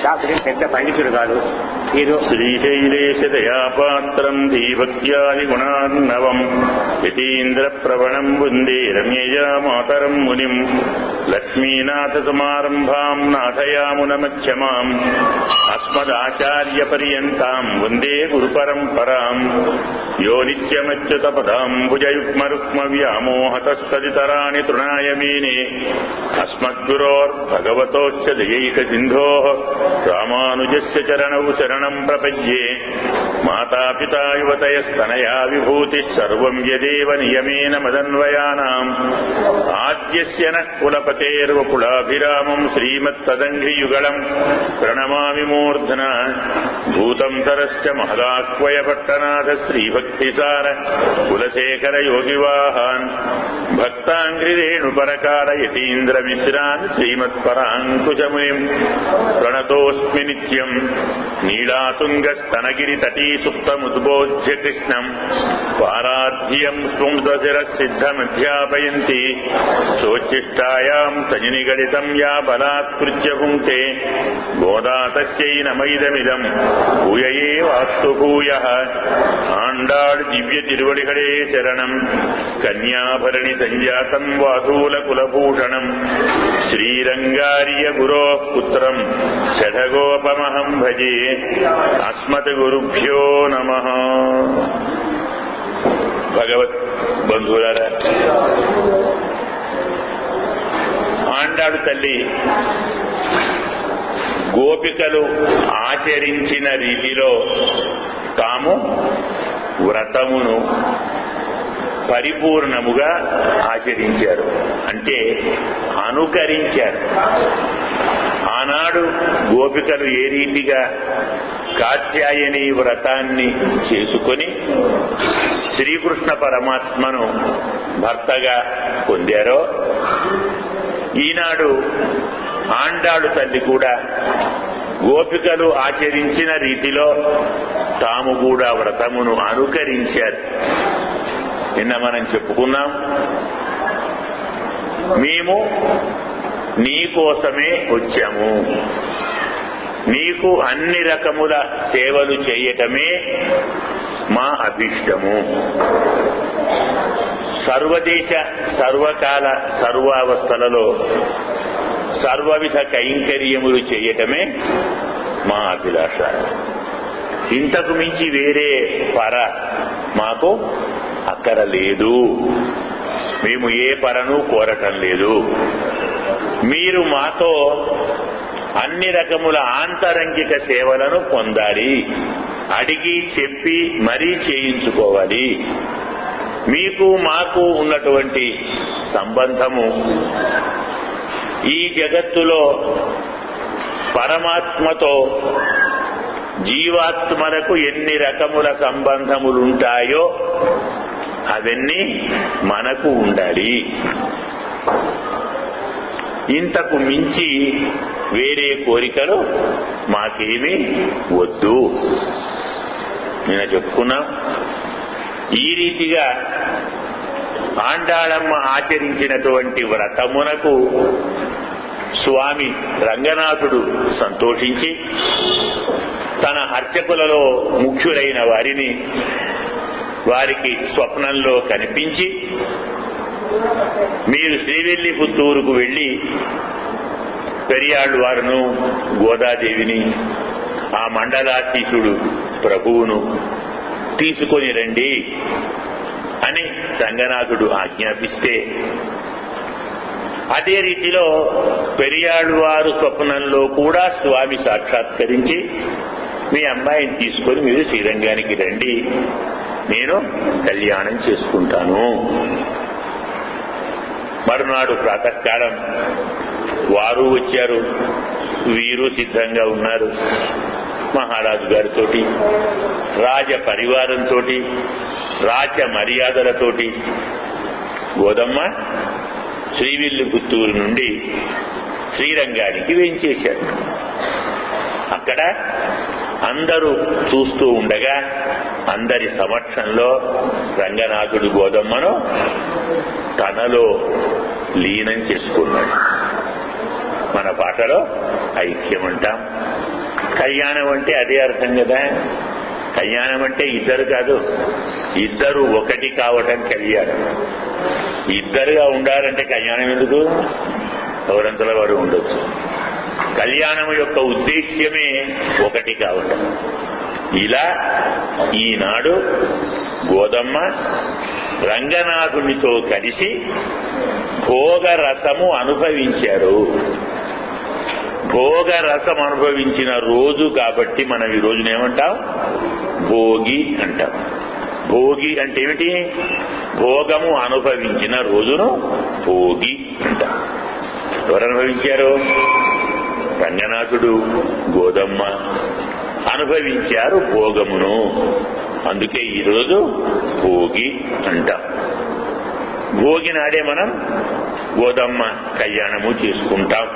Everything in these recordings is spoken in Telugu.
శాస్త్రి పెద్ద పండితుడు కాదు. ఏదో శ్రీశైలేశ దయాపాత్రం దీభక్త్యాది గుణార్ణవం యతీంద్ర ప్రవణం వందే రమ్యయా మాతరం మునిం లక్ష్మీనాథ సమారంభాం నాథయామునమధ్యమాం అస్మదాచార్య పర్యంతాం వందే గురు పరంపరాం యో నిత్యమచ్యుత పదాంబుజయుగ్మరుక్మ వ్యామోహతస్తదితరాణి తృణాయ మేనే అస్మద్గురోర్భగవతోశ్చ దయైక సింధోః రామానుజస్య చరణౌ శరణం ప్రపద్యే మాతాపితా యువతయస్తనయా విభూతిః సర్వం యదేవ నియమేన మదన్వయానాం ఆద్యస్య నః కులపతేర్వకులాభిరామం శ్రీమత్తదంఘ్రియుగళం ప్రణమామి మూర్ధనా భూతం తరశ్చ మహదాహ్వయ పట్టనాథ శ్రీభక్తిసార కులశేఖర యోగివాహాన్ భక్తాంఘ్రిరేణుపరకార యతీంద్రమిశ్రాన్ శ్రీమత్పరాంకుశమునిం ప్రణతోస్మి నిత్యం నీళాతుంగస్తనగిరితటీ సుప్తముద్బోధ్య కృష్ణం పారాధ్యం స్పుంసశిరసిద్ధమధ్యాపయంతి సోచ్చిష్టాయాం సజనిగడితం యా బలాత్కృత్య భుంక్తే గోదా తస్యై నమైదమిదం భూయయే వాస్తు భూయః ఆండాళ్ దివ్య తిరువడిగడే శరణం కన్యాభరణి సంజాతం వాధూల కులభూషణం శ్రీరంగార్య గురోః పుత్రం షఢగోపమహం భజే అస్మత్ గురుభ్యో నమః. భగవత్ బంధువులారా, ఆండాడు తల్లి గోపికలు ఆచరించిన రీతిలో తాము వ్రతమును పరిపూర్ణముగా ఆచరించారు, అంటే అనుకరించారు. ఆనాడు గోపికలు ఏ రీతిగా కాత్యాయని వ్రతాన్ని చేసుకొని శ్రీకృష్ణ పరమాత్మను భర్తగా పొందారో, ఈనాడు ఆండాడు తల్లి కూడా గోపికలు ఆచరించిన రీతిలో తాము కూడా వ్రతమును అనుకరించారు. నిన్న మనం చెప్పుకున్నాం, మేము నీకోసమే వచ్చాము, నీకు అన్ని రకముల సేవలు చేయటమే మా అభీష్టము, సర్వదేశ సర్వకాల సర్వావస్థలలో సర్వవిధ కైంకర్యములు చేయటమే మా అభిలాష. ఇంతకు మించి వేరే పర మాకు అక్కరలేదు. మేము ఏ పరను కోరటం లేదు. మీరు మాతో అన్ని రకముల ఆంతరంగిక సేవలను పొందాలి, అడిగి చెప్పి మరీ చేయించుకోవాలి. మీకు మాకు ఉన్నటువంటి సంబంధము ఈ జగత్తులో పరమాత్మతో జీవాత్మలకు ఎన్ని రకముల సంబంధములుంటాయో అవన్నీ మనకు ఉండాలి. ఇంతకు మించి వేరే కోరికలు మాకేమీ వద్దు. నేను చెప్పుకున్నాం, ఈ రీతిగా ఆండాళమ్మ ఆచరించినటువంటి వ్రతమునకు స్వామి రంగనాథుడు సంతోషించి తన అర్చకులలో ముఖ్యులైన వారిని వారికి స్వప్నంలో కనిపించి, మీరు శ్రీవిల్లిపుత్తూరుకు వెళ్లి పెరియాళ్లు వారును గోదాదేవిని ఆ మండలాధీశుడు ప్రభువును తీసుకొని రండి అని రంగనాథుడు ఆజ్ఞాపిస్తే, అదే రీతిలో పెరియాళ్లు వారు స్వప్నంలో కూడా స్వామి సాక్షాత్కరించి మీ అమ్మాయిని తీసుకొని మీరు శ్రీరంగానికి రండి, నేను కళ్యాణం చేసుకుంటాను. మరునాడు ప్రాతకాలం వారు వచ్చారు, వీరు సిద్ధంగా ఉన్నారు. మహారాజు గారితో, రాజ పరివారంతో, రాజ మర్యాదలతోటి గోదమ్మ శ్రీవిల్లిపుత్తూరు నుండి శ్రీరంగానికి వేంచేశారు. అక్కడ అందరూ చూస్తూ ఉండగా అందరి సమక్షంలో రంగనాథుడు గోదమ్మను తనలో లీనం చేసుకున్నాడు. మన పాటలో ఐక్యం అంటాం. కళ్యాణం అంటే అదే అర్థం కదా. కళ్యాణం అంటే ఇద్దరు కాదు, ఇద్దరు ఒకటి కావటం కళ్యాణం. ఇద్దరుగా ఉండాలంటే కళ్యాణం ఎందుకు? ఎవరంతలో వారు ఉండొచ్చు. కళ్యాణం యొక్క ఉద్దేశ్యమే ఒకటి కావటం. ఇలా ఈనాడు గోదమ్మ రంగనాథునితో కలిసి భోగరసము అనుభవించారు. భోగరసం అనుభవించిన రోజు కాబట్టి మనం ఈ రోజునేమంటాం? భోగి అంటాం. భోగి అంటే ఏమిటి? భోగము అనుభవించిన రోజును భోగి అంటాం. ఎవరు అనుభవించారు? రంగనాథుడు, గోదమ్మ అనుభవించారు భోగమును. అందుకే ఈరోజు భోగి అంటాం. భోగి నాడే మనం గోదమ్మ కళ్యాణము చేసుకుంటాం.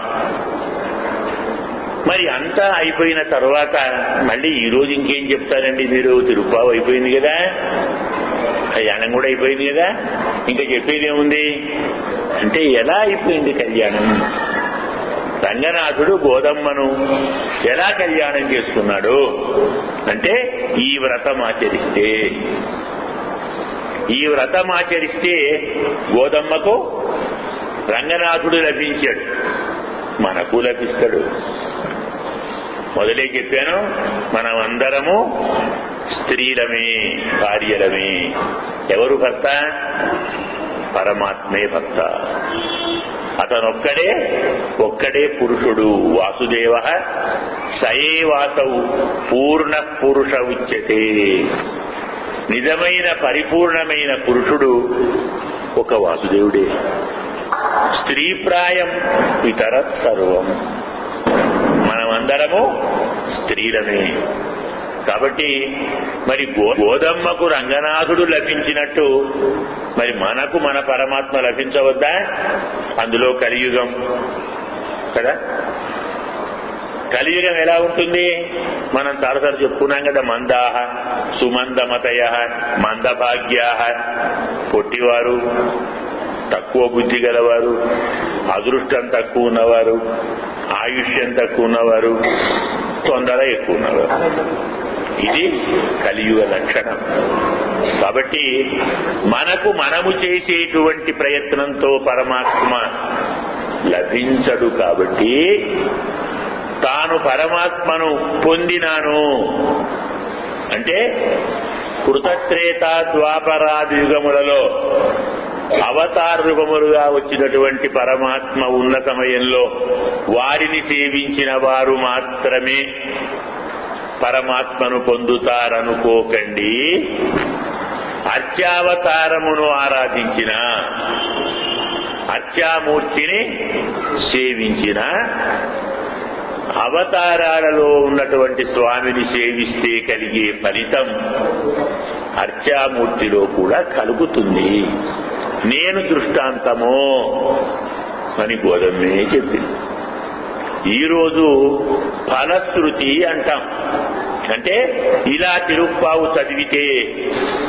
మరి అంతా అయిపోయిన తర్వాత మళ్ళీ ఈరోజు ఇంకేం చెప్తారండి మీరు? తిరుప్పావు అయిపోయింది కదా, కళ్యాణం కూడా అయిపోయింది కదా, ఇంకా చెప్పేది ఏముంది అంటే ఎలా అయిపోయింది కళ్యాణం? రంగనాథుడు గోదమ్మను ఎలా కళ్యాణం చేసుకున్నాడు అంటే ఈ వ్రతం ఆచరిస్తే. ఈ వ్రతం ఆచరిస్తే గోదమ్మకు రంగనాథుడు లభించాడు, మనకు లభిస్తాడు. మొదలే చెప్పాను, మనం అందరము స్త్రీలమే, భార్యలమే. ఎవరు భర్త? పరమాత్మే భర్త. ఒక్కడే పురుషుడు. వాసుదేవ సయేవాసౌ పూర్ణ పురుష ఉచ్యతే. నిజమైన పరిపూర్ణమైన పురుషుడు ఒక వాసుదేవుడే. స్త్రీప్రాయం ఇతరత్ సర్వం. మనమందరము స్త్రీలమే. కాబట్టి మరి గోదమ్మకు రంగనాథుడు లభించినట్టు మరి మనకు మన పరమాత్మ లభించవద్దా? అందులో కలియుగం కదా. కలియుగం ఎలా ఉంటుంది? మనం చాలాసార్లు చెప్పుకున్నాం కదా, మందాహ సుమందమతయ మందభాగ్యా. పొట్టివారు, తక్కువ బుద్ధి గలవారు, అదృష్టం తక్కువ ఉన్నవారు, ఆయుష్యం తక్కువ ఉన్నవారు, తొందర ఎక్కువ ఉన్నవారు. ఇది కలియుగ లక్షణం. కాబట్టి మనకు మనము చేసేటువంటి ప్రయత్నంతో పరమాత్మ లభించడు. కాబట్టి తాను పరమాత్మను పొందినాను అంటే కృతత్రేత ద్వాపరాది యుగములలో అవతార రూపములుగా వచ్చినటువంటి పరమాత్మ ఉన్న సమయంలో వారిని సేవించిన వారు మాత్రమే పరమాత్మను పొందుతారనుకోకండి. అర్చావతారమును ఆరాధించిన, అర్చామూర్తిని సేవించిన, అవతారాలలో ఉన్నటువంటి స్వామిని సేవిస్తే కలిగే ఫలితం అర్చామూర్తిలో కూడా కలుగుతుంది. నేను దృష్టాంతమో అని గోదమ్మే చెప్పింది. ఈరోజు ఫలశ్రుతి అంటాం. అంటే ఇలా తిరుప్పావు చదివితే,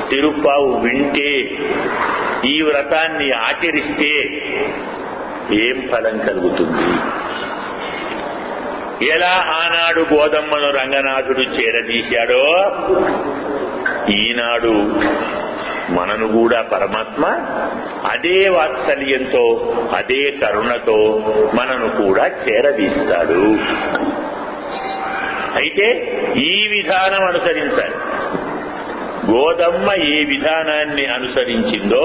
తిరుప్పావు వింటే, ఈ వ్రతాన్ని ఆచరిస్తే ఏం ఫలం కలుగుతుంది? ఎలా ఆనాడు గోదమ్మను రంగనాథుడు చేరదీశాడో ఈనాడు మనను కూడా పరమాత్మ అదే వాత్సల్యంతో, అదే కరుణతో మనను కూడా చేరదీస్తాడు. అయితే ఈ విధానం అనుసరించాలి. గోదమ్మ ఏ విధానాన్ని అనుసరించిందో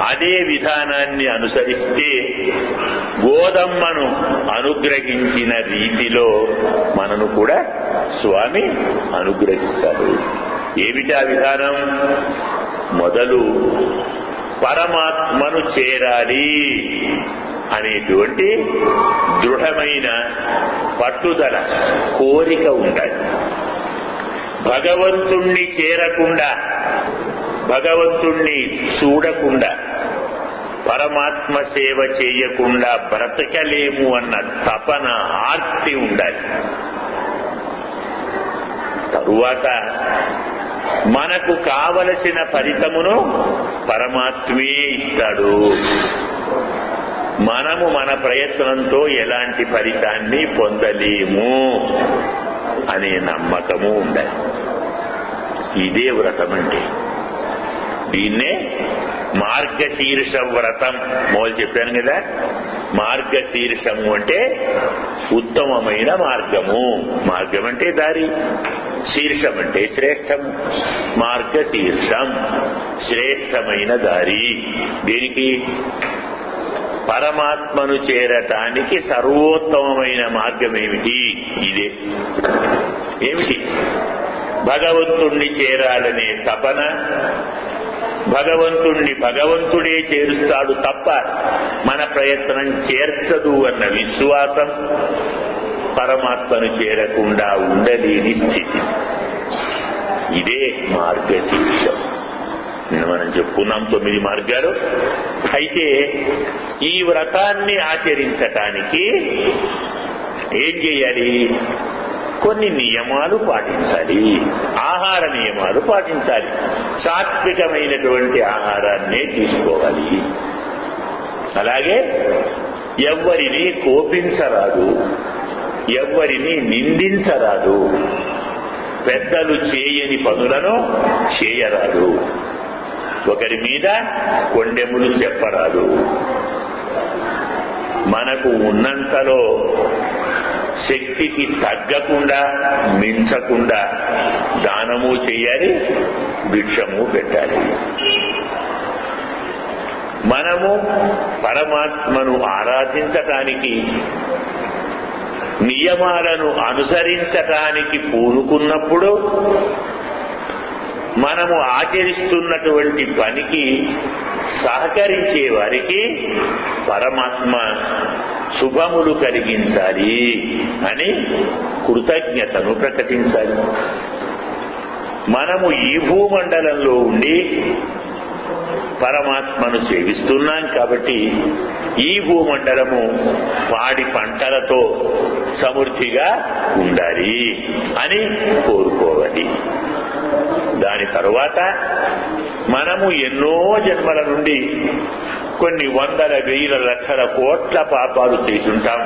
అదే విధానాన్ని అనుసరిస్తే గోదమ్మను అనుగ్రహించిన రీతిలో మనను కూడా స్వామి అనుగ్రహిస్తాడు. ఏమిటా విధానం? మొదలు పరమాత్మను చేరాలి అనేటువంటి దృఢమైన పట్టుదల, కోరిక ఉండాలి. భగవంతుణ్ణి చేరకుండా, భగవంతుణ్ణి చూడకుండా, పరమాత్మ సేవ చేయకుండా బ్రతకలేము అన్న తపన, ఆర్తి ఉండాలి. తరువాత మనకు కావలసిన ఫలితమును పరమాత్మే ఇస్తాడు. మనము మన ప్రయత్నంతో ఎలాంటి ఫలితాన్ని పొందలేము అనే నమ్మకము ఉండాలి. ఇదే వ్రతం అంటే. దీన్నే మార్గశీర్ష వ్రతం మొదలు చెప్పాను కదా. మార్గశీర్షము అంటే ఉత్తమమైన మార్గము. మార్గం అంటే దారి, శీర్షం అంటే శ్రేష్టము. మార్గశీర్షం శ్రేష్టమైన దారి. దీనికి పరమాత్మను చేరటానికి సర్వోత్తమమైన మార్గం ఏమిటి? ఇదే. ఏమిటి? భగవంతుణ్ణి చేరాలనే తపన, భగవంతుడే చేరుస్తాడు తప్ప మన ప్రయత్నం చేర్చదు అన్న విశ్వాసం, పరమాత్మను చేరకుండా ఉండలేని స్థితి. ఇదే మార్గశీర్షం. మనం చెప్పుకున్నాం 9 మార్గాలు. అయితే ఈ వ్రతాన్ని ఆచరించటానికి ఏం చేయాలి? కొన్ని నియమాలు పాటించాలి. ఆహార నియమాలు పాటించాలి. సాత్వికమైనటువంటి ఆహారాన్నే తీసుకోవాలి. అలాగే ఎవ్వరిని కోపించరాదు, ఎవ్వరిని నిందించరాదు, పెద్దలు చేయని పనులను చేయరాదు, ఒకరి మీద కొండెములు చెప్పరాదు. మనకు ఉన్నంతలో శక్తికి తగ్గకుండా, మించకుండా దానము చేయాలి, భిక్షము పెట్టాలి. మనము పరమాత్మను ఆరాధించటానికి, నియమాలను అనుసరించటానికి పూనుకున్నప్పుడు మనము ఆచరిస్తున్నటువంటి పనికి సహకరించే వారికి పరమాత్మ శుభములు కలిగించాలి అని కృతజ్ఞతను ప్రకటించాలి. మనము ఈ భూమండలంలో ఉండి పరమాత్మను సేవిస్తున్నాం కాబట్టి ఈ భూమండలము పాడి పంటలతో సమృద్ధిగా ఉండాలి అని కోరుకోవాలి. దాని తరువాత మనము ఎన్నో జన్మల నుండి కొన్ని వందల, వేల, లక్షల, కోట్ల పాపాలు చేసుంటాం.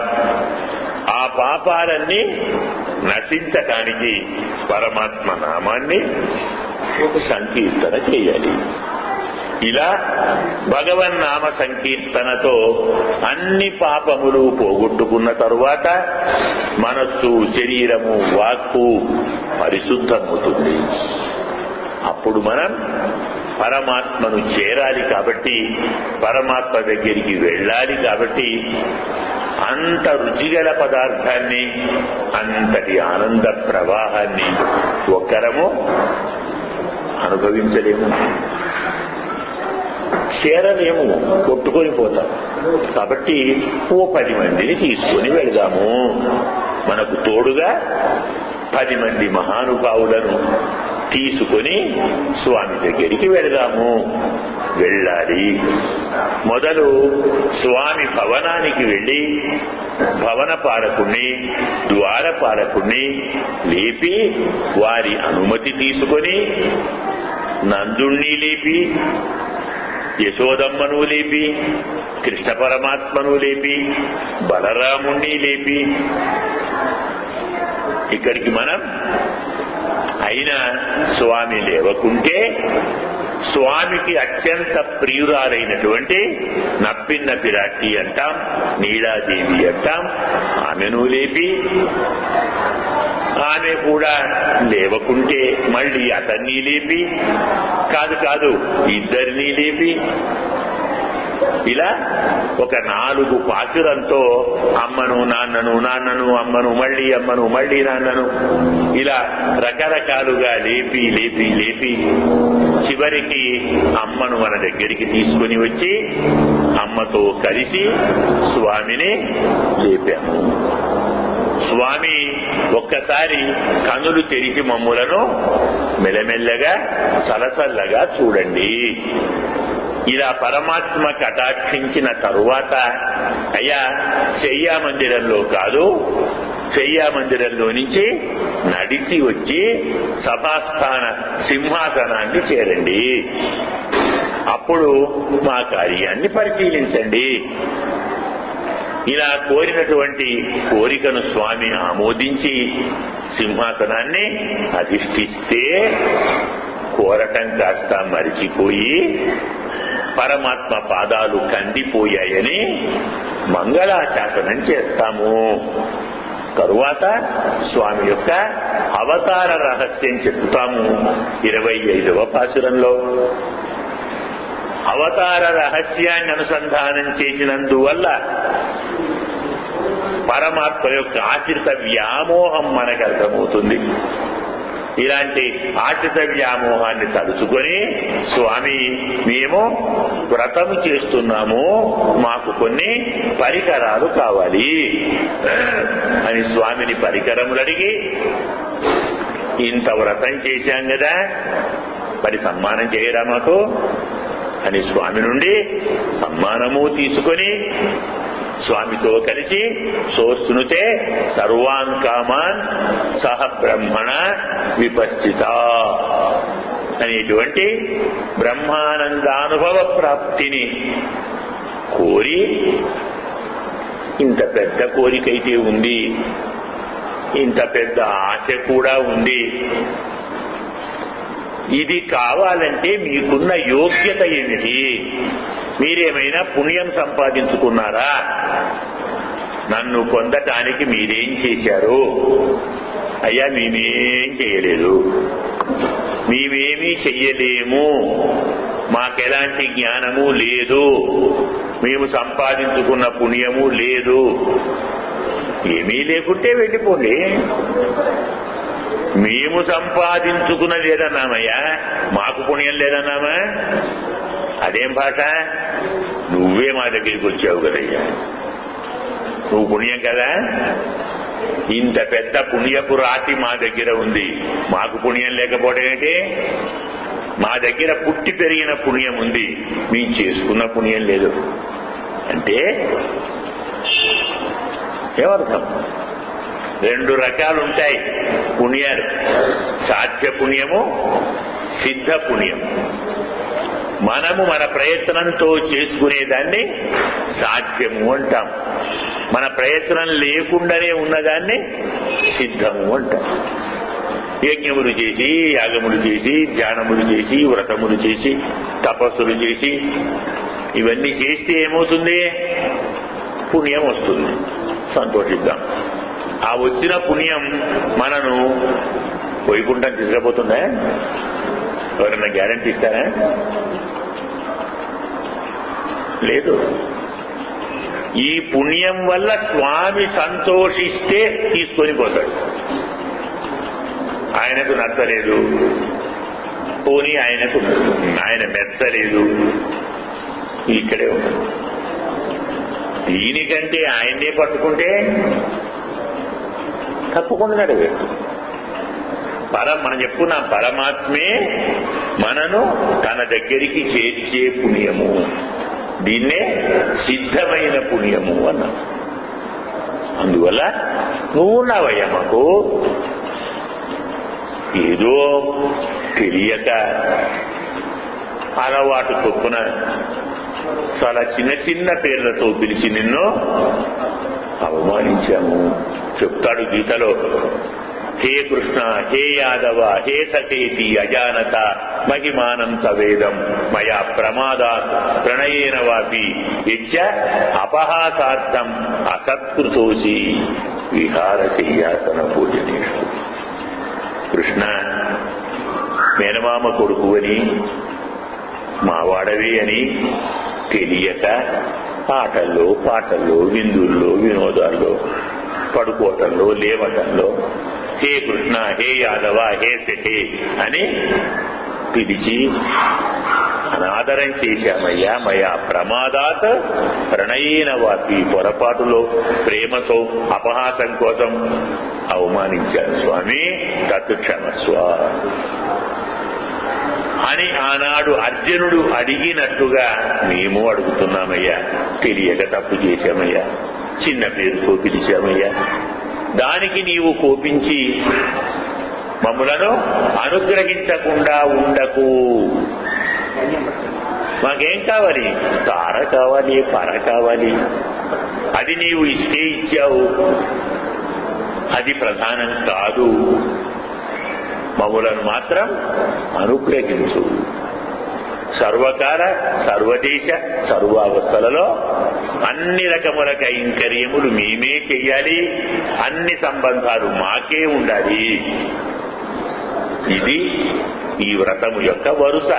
ఆ పాపాలన్నీ నశించటానికి పరమాత్మ నామాన్ని సంకీర్తన చేయాలి. ఇలా భగవన్నామ సంకీర్తనతో అన్ని పాపములు పోగొట్టుకున్న తరువాత మనస్సు, శరీరము, వాక్కు పరిశుద్ధమవుతుంది. అప్పుడు మనం పరమాత్మను చేరాలి. కాబట్టి పరమాత్మ దగ్గరికి వెళ్ళాలి. కాబట్టి అంత రుచిగల పదార్థాన్ని, అంతటి ఆనంద ప్రవాహాన్ని ఒక్కరము అనుభవించలేము, చేరలేము, కొట్టుకొని పోతాం. కాబట్టి ఓ 10 మందిని తీసుకొని వెళదాము. మనకు తోడుగా 10 మంది మహానుభావులను తీసుకొని స్వామి దగ్గరికి వెళదాము. వెళ్ళాలి. మొదలు స్వామి భవనానికి వెళ్ళి భవన పాలకుణ్ణి, ద్వార పాలకుణ్ణి లేపి వారి అనుమతి తీసుకొని నందుణ్ణి లేపి, యశోదమ్మను లేపి, కృష్ణ పరమాత్మను లేపి, బలరాముణ్ణి లేపి ఇక్కడికి మనం అయినా స్వామి లేవకుంటే స్వామికి అత్యంత ప్రియురాలైనటువంటి నప్పిన్న పిరాట్టి అంటాం, నీలాదేవి అంటాం, ఆమెను లేపి, ఆమె కూడా లేవకుంటే మళ్ళీ అతన్ని లేపి, కాదు ఇద్దరినీ లేపి, ఇలా ఒక 4 పాచురంతో అమ్మను, నాన్నను, అమ్మను, మళ్ళీ నాన్నను ఇలా రకరకాలుగా లేపి లేపి లేపి చివరికి అమ్మను మన దగ్గరికి తీసుకుని వచ్చి అమ్మతో కలిసి స్వామిని లేపాము. స్వామి ఒక్కసారి కన్నులు తెరిచి మమ్ములను మెల్లమెల్లగా చలచల్లగా చూడండి. ఇలా పరమాత్మ కటాక్షించిన తరువాత అయ్యా శయ్యా మందిరంలో కాదు, శయ్యా మందిరంలో నుంచి నడిచి వచ్చి సభాస్థాన సింహాసనాన్ని చేరండి. అప్పుడు మా కార్యాన్ని పరిశీలించండి. ఇలా కోరినటువంటి కోరికను స్వామి ఆమోదించి సింహాసనాన్ని అధిష్ఠిస్తే కోరటం కాస్త మరిచిపోయి పరమాత్మ పాదాలు కందిపోయాయని మంగళాశాసనం చేస్తాము. తరువాత స్వామి యొక్క అవతార రహస్యం చెప్తాము 25వ పాసురంలో. అవతార రహస్యాన్ని అనుసంధానం చేసినందువల్ల పరమాత్మ యొక్క ఆశ్రిత వ్యామోహం మనకు అర్థమవుతుంది. ఇలాంటి ఆశ్రిత వ్యామోహాన్ని తలుచుకొని స్వామి మేము వ్రతము చేస్తున్నాము, మాకు కొన్ని పరికరాలు కావాలి అని స్వామిని పరికరములు అడిగి, ఇంత వ్రతం చేశాం కదా మరి సన్మానం చేయరా మాకు అని స్వామి నుండి సన్మానము తీసుకొని స్వామితో కలిసి సోస్తునుతే సర్వాన్ కామాన్ సహ బ్రహ్మణ విపశ్చిత అనేటువంటి బ్రహ్మానందానుభవ ప్రాప్తిని కోరి, ఇంత పెద్ద కోరికైతే ఉంది, ఇంత పెద్ద ఆశ కూడా ఉంది, ఇది కావాలంటే మీకున్న యోగ్యత ఏమిటి, మీరేమైనా పుణ్యం సంపాదించుకున్నారా, నన్ను పొందటానికి మీరేం చేశారు? అయ్యా మేమేం చేయలేదు, మేమేమీ చెయ్యలేము, మాకెలాంటి జ్ఞానము లేదు, మేము సంపాదించుకున్న పుణ్యము లేదు. ఏమీ లేకుంటే వెళ్ళిపోండి. మేము సంపాదించుకున్న లేదన్నామయ్యా, మాకు పుణ్యం లేదన్నామా? అదేం భాష? నువ్వే మా దగ్గరికి వచ్చావు కదయ్యా, నువ్వు పుణ్యం కదా, ఇంత పెద్ద పుణ్యపు రాతి మా దగ్గర ఉంది, మాకు పుణ్యం లేకపోవడం ఏంటి? మా దగ్గర పుట్టి పెరిగిన పుణ్యం ఉంది, మేము చేసుకున్న పుణ్యం లేదు అంటే ఏమర్థం? 2 రకాలుంటాయి పుణ్యాలు, సాధ్య పుణ్యము, సిద్ధ పుణ్యం. మనము మన ప్రయత్నంతో చేసుకునేదాన్ని సాధ్యము అంటాం, మన ప్రయత్నం లేకుండానే ఉన్నదాన్ని సిద్ధము అంటాం. యజ్ఞములు చేసి, యాగములు చేసి, ధ్యానములు చేసి, వ్రతములు చేసి, తపస్సులు చేసి, ఇవన్నీ చేస్తే ఏమవుతుంది? పుణ్యం వస్తుంది, సంతోషిద్దాం. ఆ వచ్చిన పుణ్యం మనను వైకుంఠం తీసుకుపోతుందా? ఎవరైనా గ్యారంటీ ఇస్తారా? లేదు. ఈ పుణ్యం వల్ల స్వామి సంతోషిస్తే తీసుకొని పోతాడు. ఆయనకు నచ్చలేదు, పోనీ ఆయన మెచ్చలేదు, ఇక్కడే ఉన్నాడు. దీనికంటే ఆయన్నే పట్టుకుంటే తప్పకుండా అడగదు. మనం చెప్పుకున్నాం, పరమాత్మే మనను తన దగ్గరికి చేర్చే పుణ్యము, దీన్నే సిద్ధమైన పుణ్యము అన్నాం. అందువల్ల నువ్వున్నావయ్యా మాకు, ఏదో తెలియక అలవాటు చొప్పున చాలా చిన్న చిన్న పేర్లతో పిలిచి నిన్ను అవమానించాము. చెప్తాడు గీతలో, హే కృష్ణ, హే యాదవ, హే సఖేతి అజానత మహిమానం సవేదం మయా ప్రమాదాత్ ప్రణయేన వాపి యచ్చ అపహాసార్థం అసత్కృతోసి విహారశయ్యాసన పూజనేషు. కృష్ణ, మేనమామ కొడుకు అని, మావాడవి అని తెలియక ఆటల్లో, పాటల్లో, విందుల్లో, వినోదాల్లో, పడుకోవటంలో, లేవటంలో హే కృష్ణ, హే యాదవ, హే సఖే అని పిలిచి అనాదరం చేశామయ్యా. మయా ప్రమాదాత్ ప్రణయేన వాపి, పొరపాటులో ప్రేమతో అపహాసం కోసం అవమానించాను స్వామి, తత్ క్షమస్వ అని ఆనాడు అర్జునుడు అడిగినట్టుగా మేము అడుగుతున్నామయ్యా. తెలియక తప్పు చేశామయ్యా, చిన్న పేరుతో పిలిచామయ్యా. దానికి నీవు కోపించి మమ్ములను అనుగ్రహించకుండా ఉండకు. మాకేం కావాలి? తార కావాలి, పర కావాలి, అది నీవు ఇస్తే ఇచ్చావు, అది ప్రధానం కాదు. మమ్ములను మాత్రం అనుగ్రహించు. సర్వకాల సర్వదేశ సర్వావస్థలలో అన్ని రకముల కైంకర్యములు మేమే చెయ్యాలి, అన్ని సంబంధాలు మాకే ఉండాలి. ఇది ఈ వ్రతము యొక్క వరుస.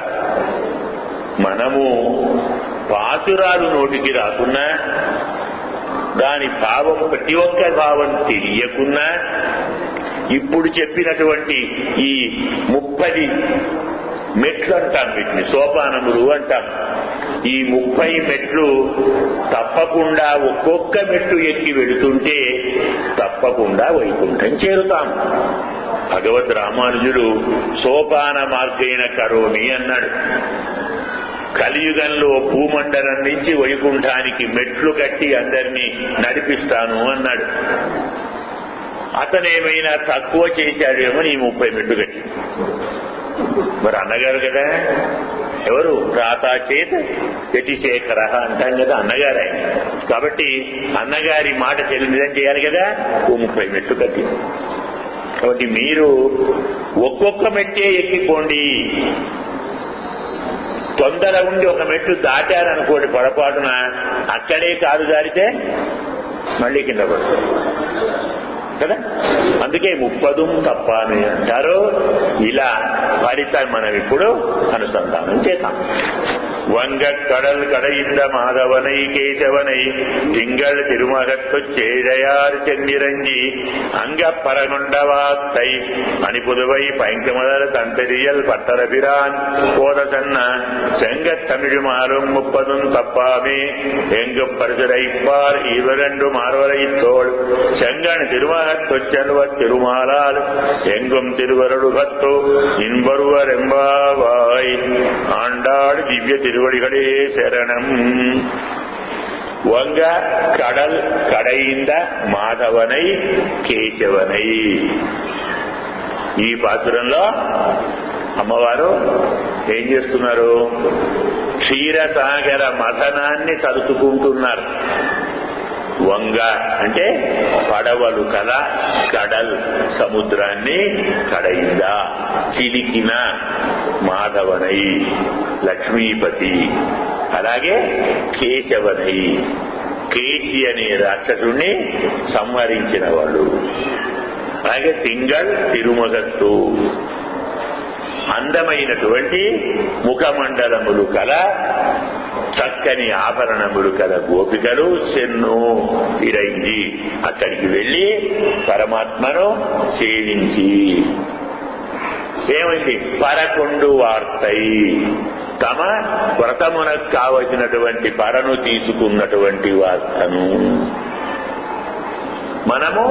మనము పాసురాలు నోటికి రాకున్నా, దాని భావం ప్రతి ఒక్క భావం తెలియకున్నా, ఇప్పుడు చెప్పినటువంటి ఈ 30 మెట్లు అంటాం, వీటిని సోపానములు అంటాం. ఈ 30 మెట్లు తప్పకుండా ఒక్కొక్క మెట్టు ఎక్కి వెళుతుంటే తప్పకుండా వైకుంఠం చేరుతాం. భగవద్ రామానుజుడు సోపాన మార్గైన కరోమి అన్నాడు. కలియుగంలో భూమండలం నుంచి వైకుంఠానికి మెట్లు కట్టి అందరినీ నడిపిస్తాను అన్నాడు. అతనేమైనా తక్కువ చేశాడేమో ఈ 30 మెట్లు కట్టి. మరి అన్నగారు కదా, ఎవరు రాతా చేత యతిశేఖర అంటాం కదా, అన్నగారే. కాబట్టి అన్నగారి మాట నిజం చేయాలి కదా, 30 మెట్లు కట్టి. కాబట్టి మీరు ఒక్కొక్క మెట్టే ఎక్కిపోండి. తొందర ఉండి ఒక మెట్టు దాటారనుకోండి, పొరపాటున అక్కడే కాలు జారితే మళ్ళీ కింద పడుతుంది కదా. అందుకే 30 తప్పాని అంటారు. ఇలా ఫలితం మనం ఇప్పుడు అనుసంధానం చేద్దాం. వంగ கடல் கடைந்த மாதவனை கேசவனை திங்கள் திருமகத்து சேழையார் சென்னிரஞ்சி அங்க பரகொண்டவாத்தை மணிப்புதுவை பைங்கமலர் தந்தெரியல் பட்டரபிரான் போதசன்ன செங்கத் தமிழுமாறும் 30 தப்பாமே எங்கும் பரிசுரைப்பார் இவரெண்டும் ஆர்வரை தோள் செங்கன் திருமகத்து செல்வ திருமாலால் எங்கும் திருவருடுகத்து இன்பருவர் எம்பாவாய் ஆண்டாள் திவ்ய திருவடிகளே சரணம். వంగ కడల్ కడైంద మాధవనై కేశవనై. ఈ పాత్రంలో అమ్మవారు ఏం చేస్తున్నారు? క్షీరసాగర మథనాన్ని తలుచుకుంటున్నారు. వంగ అంటే పడవలు కల, కడల్ సముద్రాన్ని, కడైంద చిలికిన, మాధవనై లక్ష్మీపతి, అలాగే కేశవనై కేశి అనే రాక్షసుణ్ణి సంహరించిన వాళ్ళు, అలాగే తింగళ్ తిరుమగత్తు అందమైనటువంటి ముఖమండలములు కల, చక్కని ఆభరణములు కల గోపికలు చెన్ను ఇరైంది అక్కడికి వెళ్లి పరమాత్మను సేవించి ఏమైంది? పరకొండు వార్తై తమ వ్రతమునకు కావలసినటువంటి పరను తీసుకున్నటువంటి వార్తను మనము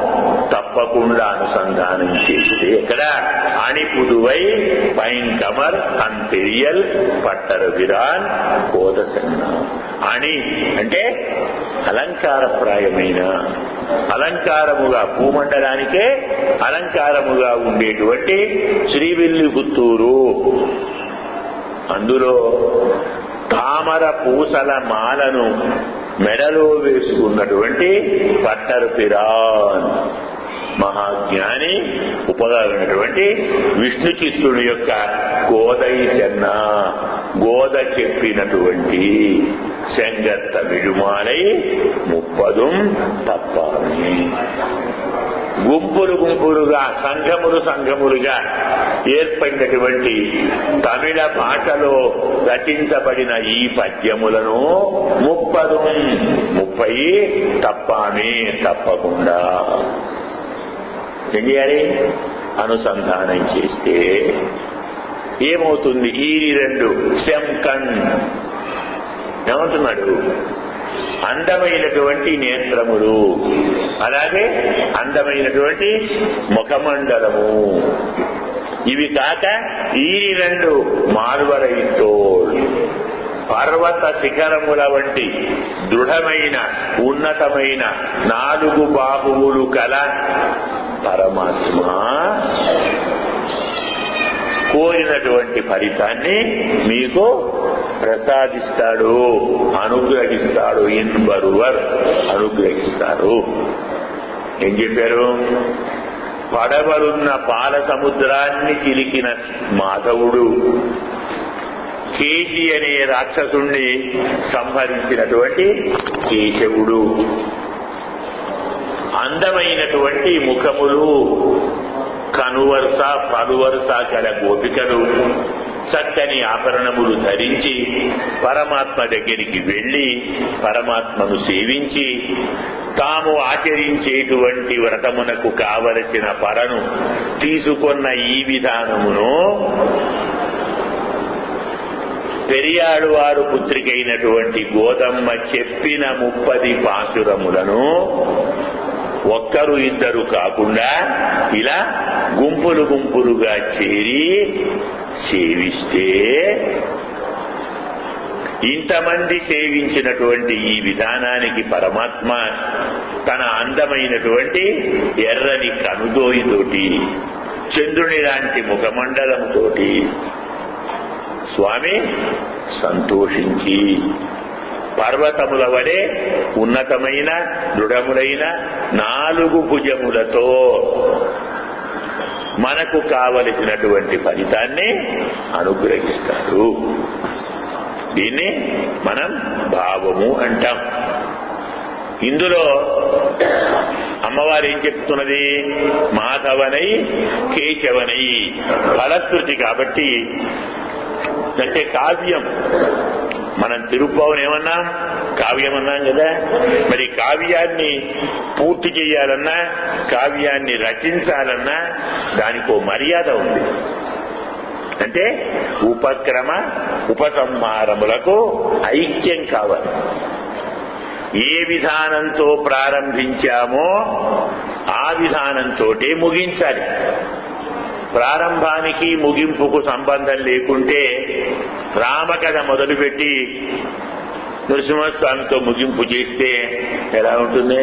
తప్పకుండా అనుసంధానం చేస్తే ఎక్కడ? అణిపుదువై పైంకమర్ అంతెరియల్ పట్టరవిరాన్ కోదసన్న. అణి అంటే అలంకారప్రాయమైన, అలంకారముగా భూమండలానికే అలంకారముగా ఉండేటువంటి శ్రీవిల్లిపుత్తూరు, అందులో తామర పూసల మాలను మెడలో వేసుకున్నటువంటి పట్టరు పిరాన్ మహాజ్ఞాని, ఉపగానటువంటి విష్ణు చిత్తుడి యొక్క గోదై చెన్న, గోద చెప్పినటువంటి செங்கத்த విడుమాలై 30 తప్పాలి. గుంపులు గుంపులుగా, సంఘములుగా ఏర్పడినటువంటి తమిళ భాషలో రచించబడిన ఈ పద్యములను 30 తప్పామే తప్పకుండా ఏం చేయాలి? అనుసంధానం చేస్తే ఏమవుతుంది? ఈ 2 శంకన్ ఏమంటున్నాడు? అందమైనటువంటి నేత్రములు, అలాగే అందమైనటువంటి ముఖమండలము. ఇవి కాక ఈ 2 మార్వరైతోల్ పర్వత శిఖరముల వంటి దృఢమైన ఉన్నతమైన 4 బాహువులు కల పరమాత్మ కోరినటువంటి ఫలితాన్ని మీకు ప్రసాదిస్తాడు, అనుగ్రహిస్తాడు. ఇన్బరువర్ అనుగ్రహిస్తారు. ఏం చెప్పారు? పడవలున్న పాల సముద్రాన్ని చిలికిన మాధవుడు, కేశి అనే రాక్షసుణ్ణి సంహరించినటువంటి కేశవుడు, అందమైనటువంటి ముఖములు, కనువరుస పలువరుస గల గోపికలు చక్కని ఆభరణములు ధరించి పరమాత్మ దగ్గరికి వెళ్లి పరమాత్మను సేవించి తాము ఆచరించేటువంటి వ్రతమునకు కావలసిన పరను తీసుకున్న ఈ విధానమును పెరియాడు వారు పుత్రికైనటువంటి గోదమ్మ చెప్పిన 30 పాశురములను ఒక్కరు ఇద్దరు కాకుండా ఇలా గుంపులు గుంపులుగా చేరి సేవిస్తే ఇంతమంది సేవించినటువంటి ఈ విధానానికి పరమాత్మ తన అందమైనటువంటి ఎర్రని కనుదోయితోటి, చంద్రుని లాంటి ముఖమండలంతోటి స్వామి సంతోషించి పర్వతముల వలె ఉన్నతమైన దృఢములైన 4 భుజములతో మనకు కావలసినటువంటి ఫలితాన్ని అనుగ్రహిస్తారు. దీన్ని మనం భావము అంటాం. ఇందులో అమ్మవారు ఏం చెప్తున్నది? మాధవనై కేశవనై ఫలశ్రుతి కాబట్టి, అంటే కావ్యం. మనం తిరుప్పావుని ఏమన్నాం? కావ్యం అన్నాం కదా. మరి కావ్యాన్ని పూర్తి చేయాలన్నా, కావ్యాన్ని రచించాలన్నా దానికో మర్యాద ఉంది. అంటే ఉపక్రమ ఉపసంహారములకు ఐక్యం కావాలి. ఏ విధానంతో ప్రారంభించామో ఆ విధానంతోటే ముగించాలి. ప్రారంభానికి ముగింపుకు సంబంధం లేకుంటే రామకథ మొదలుపెట్టి నృసింహస్వామితో ముగింపు చేస్తే ఎలా ఉంటుంది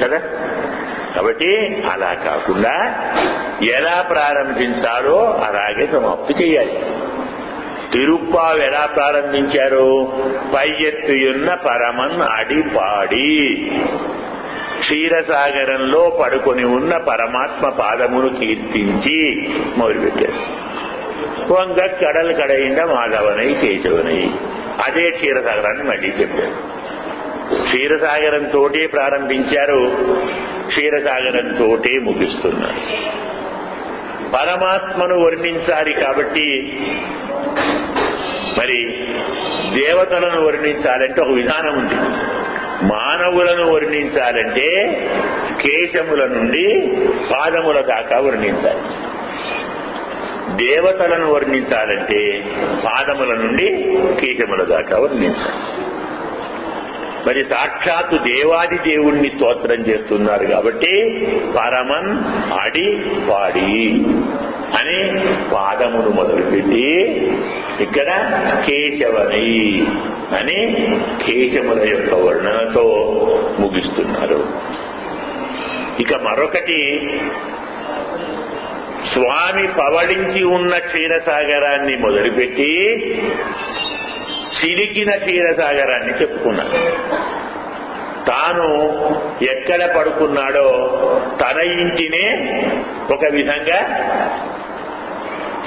కదా. కాబట్టి అలా కాకుండా ఎలా ప్రారంభించాలో అలాగే సమాప్తి చేయాలి. తిరుప్పావు ఎలా ప్రారంభించారు? పై ఎత్తుయున్న పరమన్ అడిపాడి, క్షీరసాగరంలో పడుకొని ఉన్న పరమాత్మ పాదమును కీర్తించి మొదలుపెట్టారు. వంగ కడలు కడయిండ మాధవనై కేశవనై, అదే క్షీరసాగరాన్ని మళ్ళీ చెప్పారు. క్షీరసాగరంతో ప్రారంభించారు, క్షీరసాగరంతో ముగిస్తున్నారు. పరమాత్మను వర్ణించాలి కాబట్టి మరి దేవతలను వర్ణించాలంటే ఒక విధానం ఉంది. మానవులను వర్ణించాలంటే కేశముల నుండి పాదముల దాకా వర్ణించాలి. దేవతలను వర్ణించాలంటే పాదముల నుండి కేశముల దాకా వర్ణించాలి. మరి సాక్షాత్తు దేవాది దేవుణ్ణి స్తోత్రం చేస్తున్నారు కాబట్టి పరమన్ అడి పాడి అని పాదమును మొదలుపెట్టి ఇక్కడ కేశవనై అని కేశముల యొక్క వర్ణనతో ముగిస్తున్నారు. ఇక మరొకటి, స్వామి పవళించి ఉన్న క్షీరసాగరాన్ని మొదలుపెట్టి చిలికిన క్షీరసాగరాన్ని చెప్పుకున్నాడు. తాను ఎక్కడ పడుకున్నాడో తన ఇంటినే ఒక విధంగా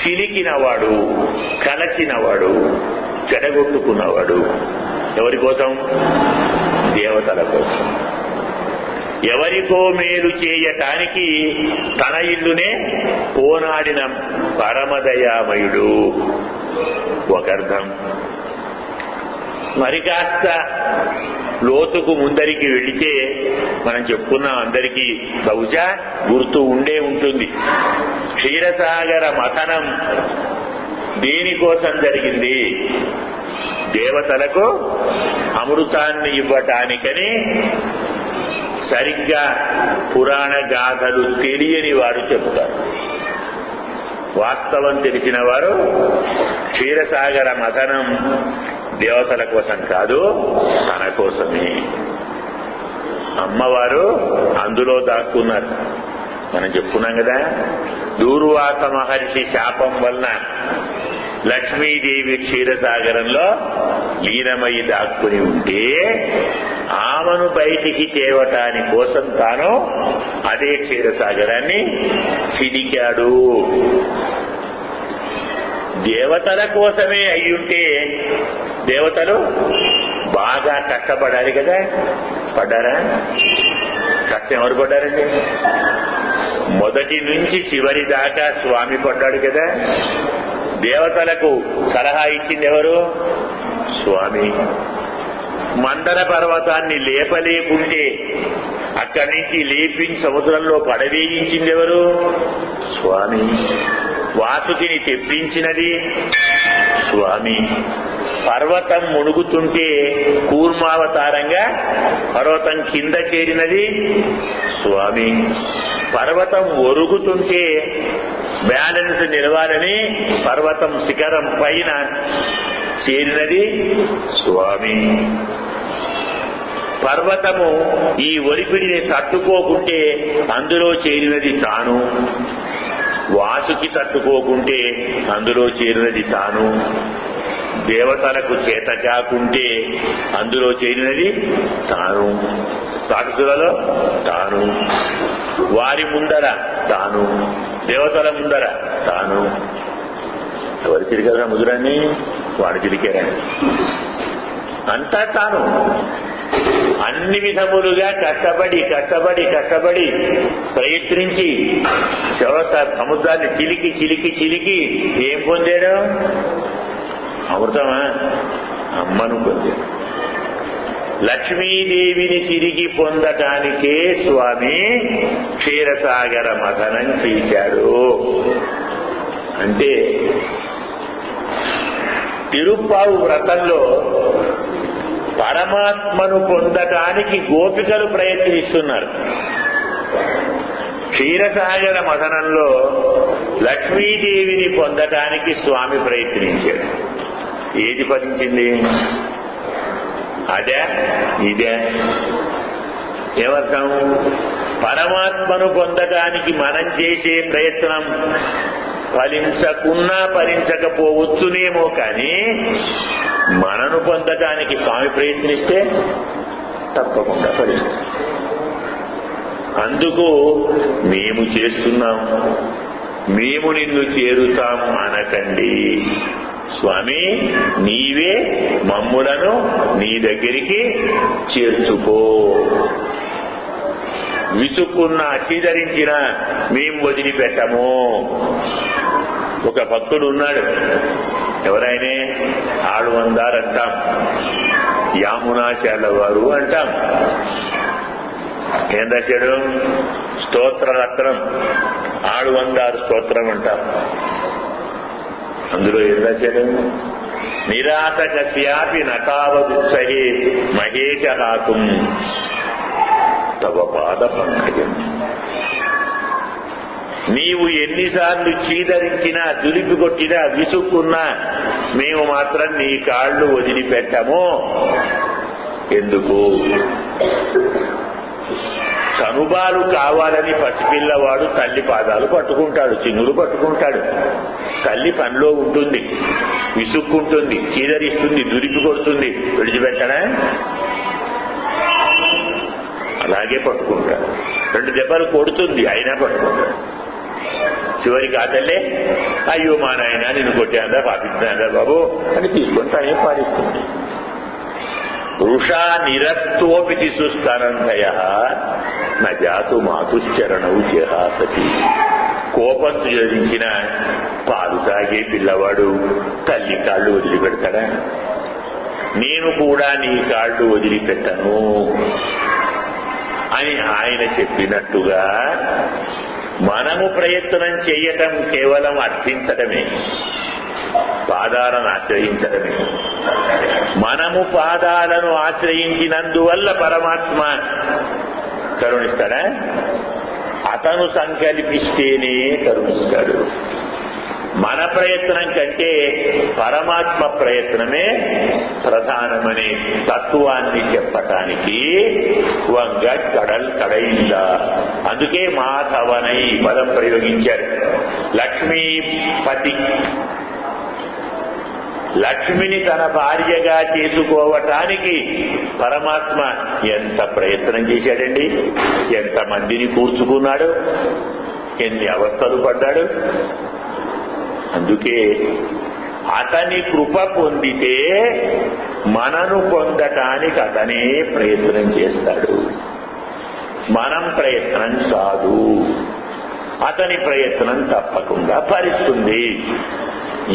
చిలికినవాడు, కలచినవాడు, చెడగొట్టుకున్నవాడు. ఎవరి కోసం? దేవతల కోసం. ఎవరికో మేలు చేయటానికి తన ఇల్లునే పోనాడిన పరమదయామయుడు ఒకర్థం. మరి కాస్త లోతుకు ముందరికి వెళితే మనం చెప్పుకున్నాం, అందరికీ బహుశా గుర్తు ఉండే ఉంటుంది. క్షీరసాగర మథనం దేనికోసం జరిగింది? దేవతలకు అమృతాన్ని ఇవ్వటానికని సరిగ్గా పురాణ గాథలు తెలియని వారు చెబుతారు. వాస్తవం తెలిసిన వారు క్షీరసాగర మథనం దేవతల కోసం కాదు, తన కోసమే. అమ్మవారు అందులో దాక్కున్నారు. మనం చెప్పుకున్నాం కదా, దూర్వాస మహర్షి శాపం వలన లక్ష్మీదేవి క్షీరసాగరంలో లీనమై దాక్కుని ఉంటే ఆమెను బయటికి తేవటాని కోసం తాను అదే క్షీరసాగరాన్ని చిలికాడు. దేవతల కోసమే అయ్యుంటే దేవతలు బాగా కష్టపడాలి కదా. పడ్డారా? కష్టం ఎవరు పడ్డారండి? మొదటి నుంచి చివరి దాకా స్వామి పడ్డాడు కదా. దేవతలకు సలహా ఇచ్చింది ఎవరు? స్వామి. మందర పర్వతాన్ని లేపలేకుంటే అక్కడి నుంచి లేపించి సముద్రంలో పడవేయించింది ఎవరు? స్వామి. వాసుకిని తెప్పించినది స్వామి. పర్వతం మునుగుతుంటే కూర్మావతారంగా పర్వతం కింద చేరినది స్వామి. పర్వతం ఒరుగుతుంటే బ్యాలెన్స్ నిలవాలని పర్వతం శిఖరం పైన చేరినది స్వామి. పర్వతము ఈ ఒలిపిడిని తట్టుకోకుంటే అందులో చేరినది తాను. వాసుకి తట్టుకోకుంటే అందులో చేరినది తాను. దేవతలకు చేత కాకుంటే అందులో చేరినది తాను. రాక్షసులలో తాను. వారి ముందర తాను. దేవతల ముందర తాను. ఎవరు చిరికారా ముదురాన్ని? వాడు చిరికారని అంతా తాను. అన్ని విధములుగా కష్టపడి కష్టపడి కష్టపడి ప్రయత్నించి సముద్రాన్ని చిలికి చిలికి చిలికి ఏం పొందాడు? అమృతమా? అమ్మను పొందాడు. లక్ష్మీదేవిని తిరిగి పొందటానికే స్వామి క్షీరసాగర మథనం చేశాడు. అంటే తిరుప్పావు వ్రతంలో పరమాత్మను పొందటానికి గోపికలు ప్రయత్నిస్తున్నారు. క్షీరసాగర మథనంలో లక్ష్మీదేవిని పొందటానికి స్వామి ప్రయత్నించాడు. ఏది ఫలించింది? అదే ఇదే. ఏమర్థం? పరమాత్మను పొందటానికి మనం చేసే ప్రయత్నం ఫలించకున్నా ఫలించకపోవచ్చునేమో, కానీ మనను పొందటానికి స్వామి ప్రయత్నిస్తే తప్పకుండా ఫలిస్తుంది. అందుకు మేము చేస్తున్నాం, మేము నిన్ను చేరుతాం అనకండి. స్వామి, నీవే మమ్ములను నీ దగ్గరికి చేర్చుకో. విసుక్కున్నా చీదరించినా మేం వదిలిపెట్టము. ఒక భక్తుడు ఉన్నాడు. ఎవరైనా ఆళ్వందార్ అంటాం, యామునాచార్యుల వారు అంటాం. ఏం రాశాడు? స్తోత్రరత్నం, ఆళ్వందారు స్తోత్రం అంటాం. అందులో ఏం రాశాడు? నిరాశకస్యాపి నతావదుత్సహే మహేశ హాతుం తవ పాద పంకజం. నీవు ఎన్నిసార్లు చీదరించినా, దులిపి కొట్టినా, విసుక్కున్నా మేము మాత్రం నీ కాళ్ళు వదిలిపెట్టము. ఎందుకు? చనుబాలు కావాలని పసిపిల్లవాడు తల్లి పాదాలు పట్టుకుంటాడు, చిన్నులు పట్టుకుంటాడు. తల్లి పనిలో ఉంటుంది, విసుక్కుంటుంది, చీదరిస్తుంది, దులిపి కొడుతుంది. విడిచిపెట్టడా? అలాగే పట్టుకుంటాడు. 2 దెబ్బలు కొడుతుంది, అయినా పట్టుకుంటాడు. చివరికి ఆ తల్లే, అయ్యో మా నాయన నిన్ను కొట్టాందా, పాపించాందా బాబు అని తీసుకొని తానే పారిస్తుంది. వృషా నిరస్తోపితి సుస్తనందయ నజాతు మాతుశ్చరణౌ జహాసతి. కోపం జరించిన పాలు తాగే పిల్లవాడు తల్లి కాళ్ళు వదిలిపెడతాడా? నేను కూడా నీ కాళ్ళు వదిలిపెట్టను అని ఆయన చెప్పినట్టుగా మనము ప్రయత్నం చేయటం కేవలం అర్థించటమే, పాదాలను ఆశ్రయించడమే. మనము పాదాలను ఆశ్రయించినందువల్ల పరమాత్మ కరుణిస్తాడా? అతను సంకల్పిస్తేనే కరుణిస్తాడు. మన ప్రయత్నం కంటే పరమాత్మ ప్రయత్నమే ప్రధానమనే తత్వాన్ని చెప్పటానికి వంగ కడల్ కడయిల్ల. అందుకే మాధవనై పదం ప్రయోగించారు. లక్ష్మీపతి, లక్ష్మిని తన భార్యగా చేసుకోవటానికి పరమాత్మ ఎంత ప్రయత్నం చేశాడండి, ఎంతమందిని కూర్చుకున్నాడు, ఎన్ని అవస్థలు పడ్డాడు. అందుకే అతని కృప పొందితే మనను పొందటానికి అతనే ప్రయత్నం చేస్తాడు. మనం ప్రయత్నం కాదు, అతని ప్రయత్నం తప్పకుండా ఫలిస్తుంది.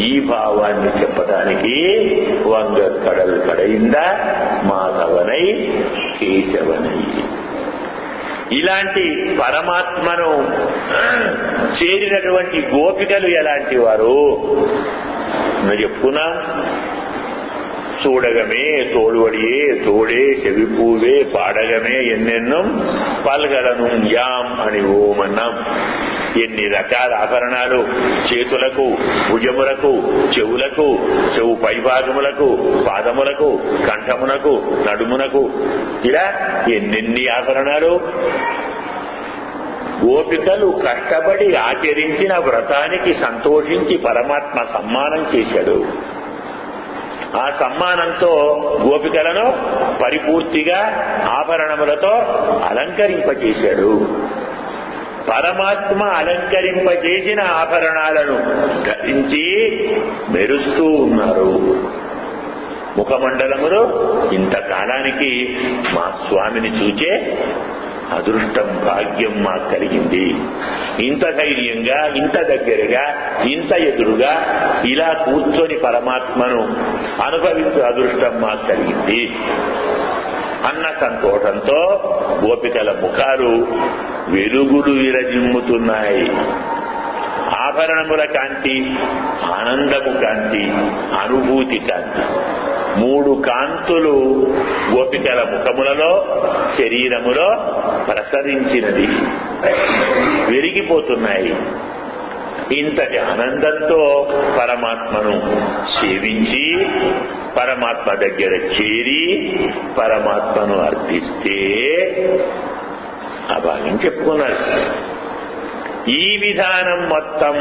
ఈ భావాన్ని చెప్పడానికి వంగ కడల్ కడయింద మాధవనై కేశవనై. ఇలాంటి పరమాత్మను చేరినటువంటి గోపికలు ఎలాంటి వారు చెప్పుకున్నా. చూడగమే తోడువడియే తోడే చెవిపూవే పాడగమే ఎన్నెన్నం పల్గలను యాం అని ఓమన్నాం. ఎన్ని రకాల ఆభరణాలు చేతులకు, భుజములకు, చెవులకు, చెవు పైభాగములకు, పాదములకు, కంఠమునకు, నడుమునకు, ఇలా ఎన్నెన్ని ఆభరణాలు. గోపికలు కష్టపడి ఆచరించిన వ్రతానికి సంతోషించి పరమాత్మ సమ్మానం చేశాడు. ఆ సమ్మానంతో గోపికలను పరిపూర్తిగా ఆభరణములతో అలంకరింపచేశాడు. పరమాత్మ అలంకరింపజేసిన ఆభరణాలను ధరించి మెరుస్తూ ఉన్నారు. ముఖమండలములో ఇంతకాలానికి మా స్వామిని చూచే అదృష్టం, భాగ్యం మాకు కలిగింది. ఇంత ధైర్యంగా, ఇంత దగ్గరగా, ఇంత ఎదురుగా ఇలా కూర్చొని పరమాత్మను అనుభవించే అదృష్టం మాకు కలిగింది అన్న సంతోషంతో గోపికల ముఖాలు వెలుగులు విరజిమ్ముతున్నాయి. ఆభరణముల కాంతి, ఆనందము కాంతి, అనుభూతి కాంతి, మూడు కాంతులు గోపికల ముఖములలో, శరీరములో ప్రసరించినది, వెలిగిపోతున్నాయి. ఇంతటి ఆనందంతో పరమాత్మను సేవించి పరమాత్మ దగ్గర చేరి పరమాత్మను అర్థిస్తే ఆ భాగం చెప్పుకున్నారు. ఈ విధానం మొత్తం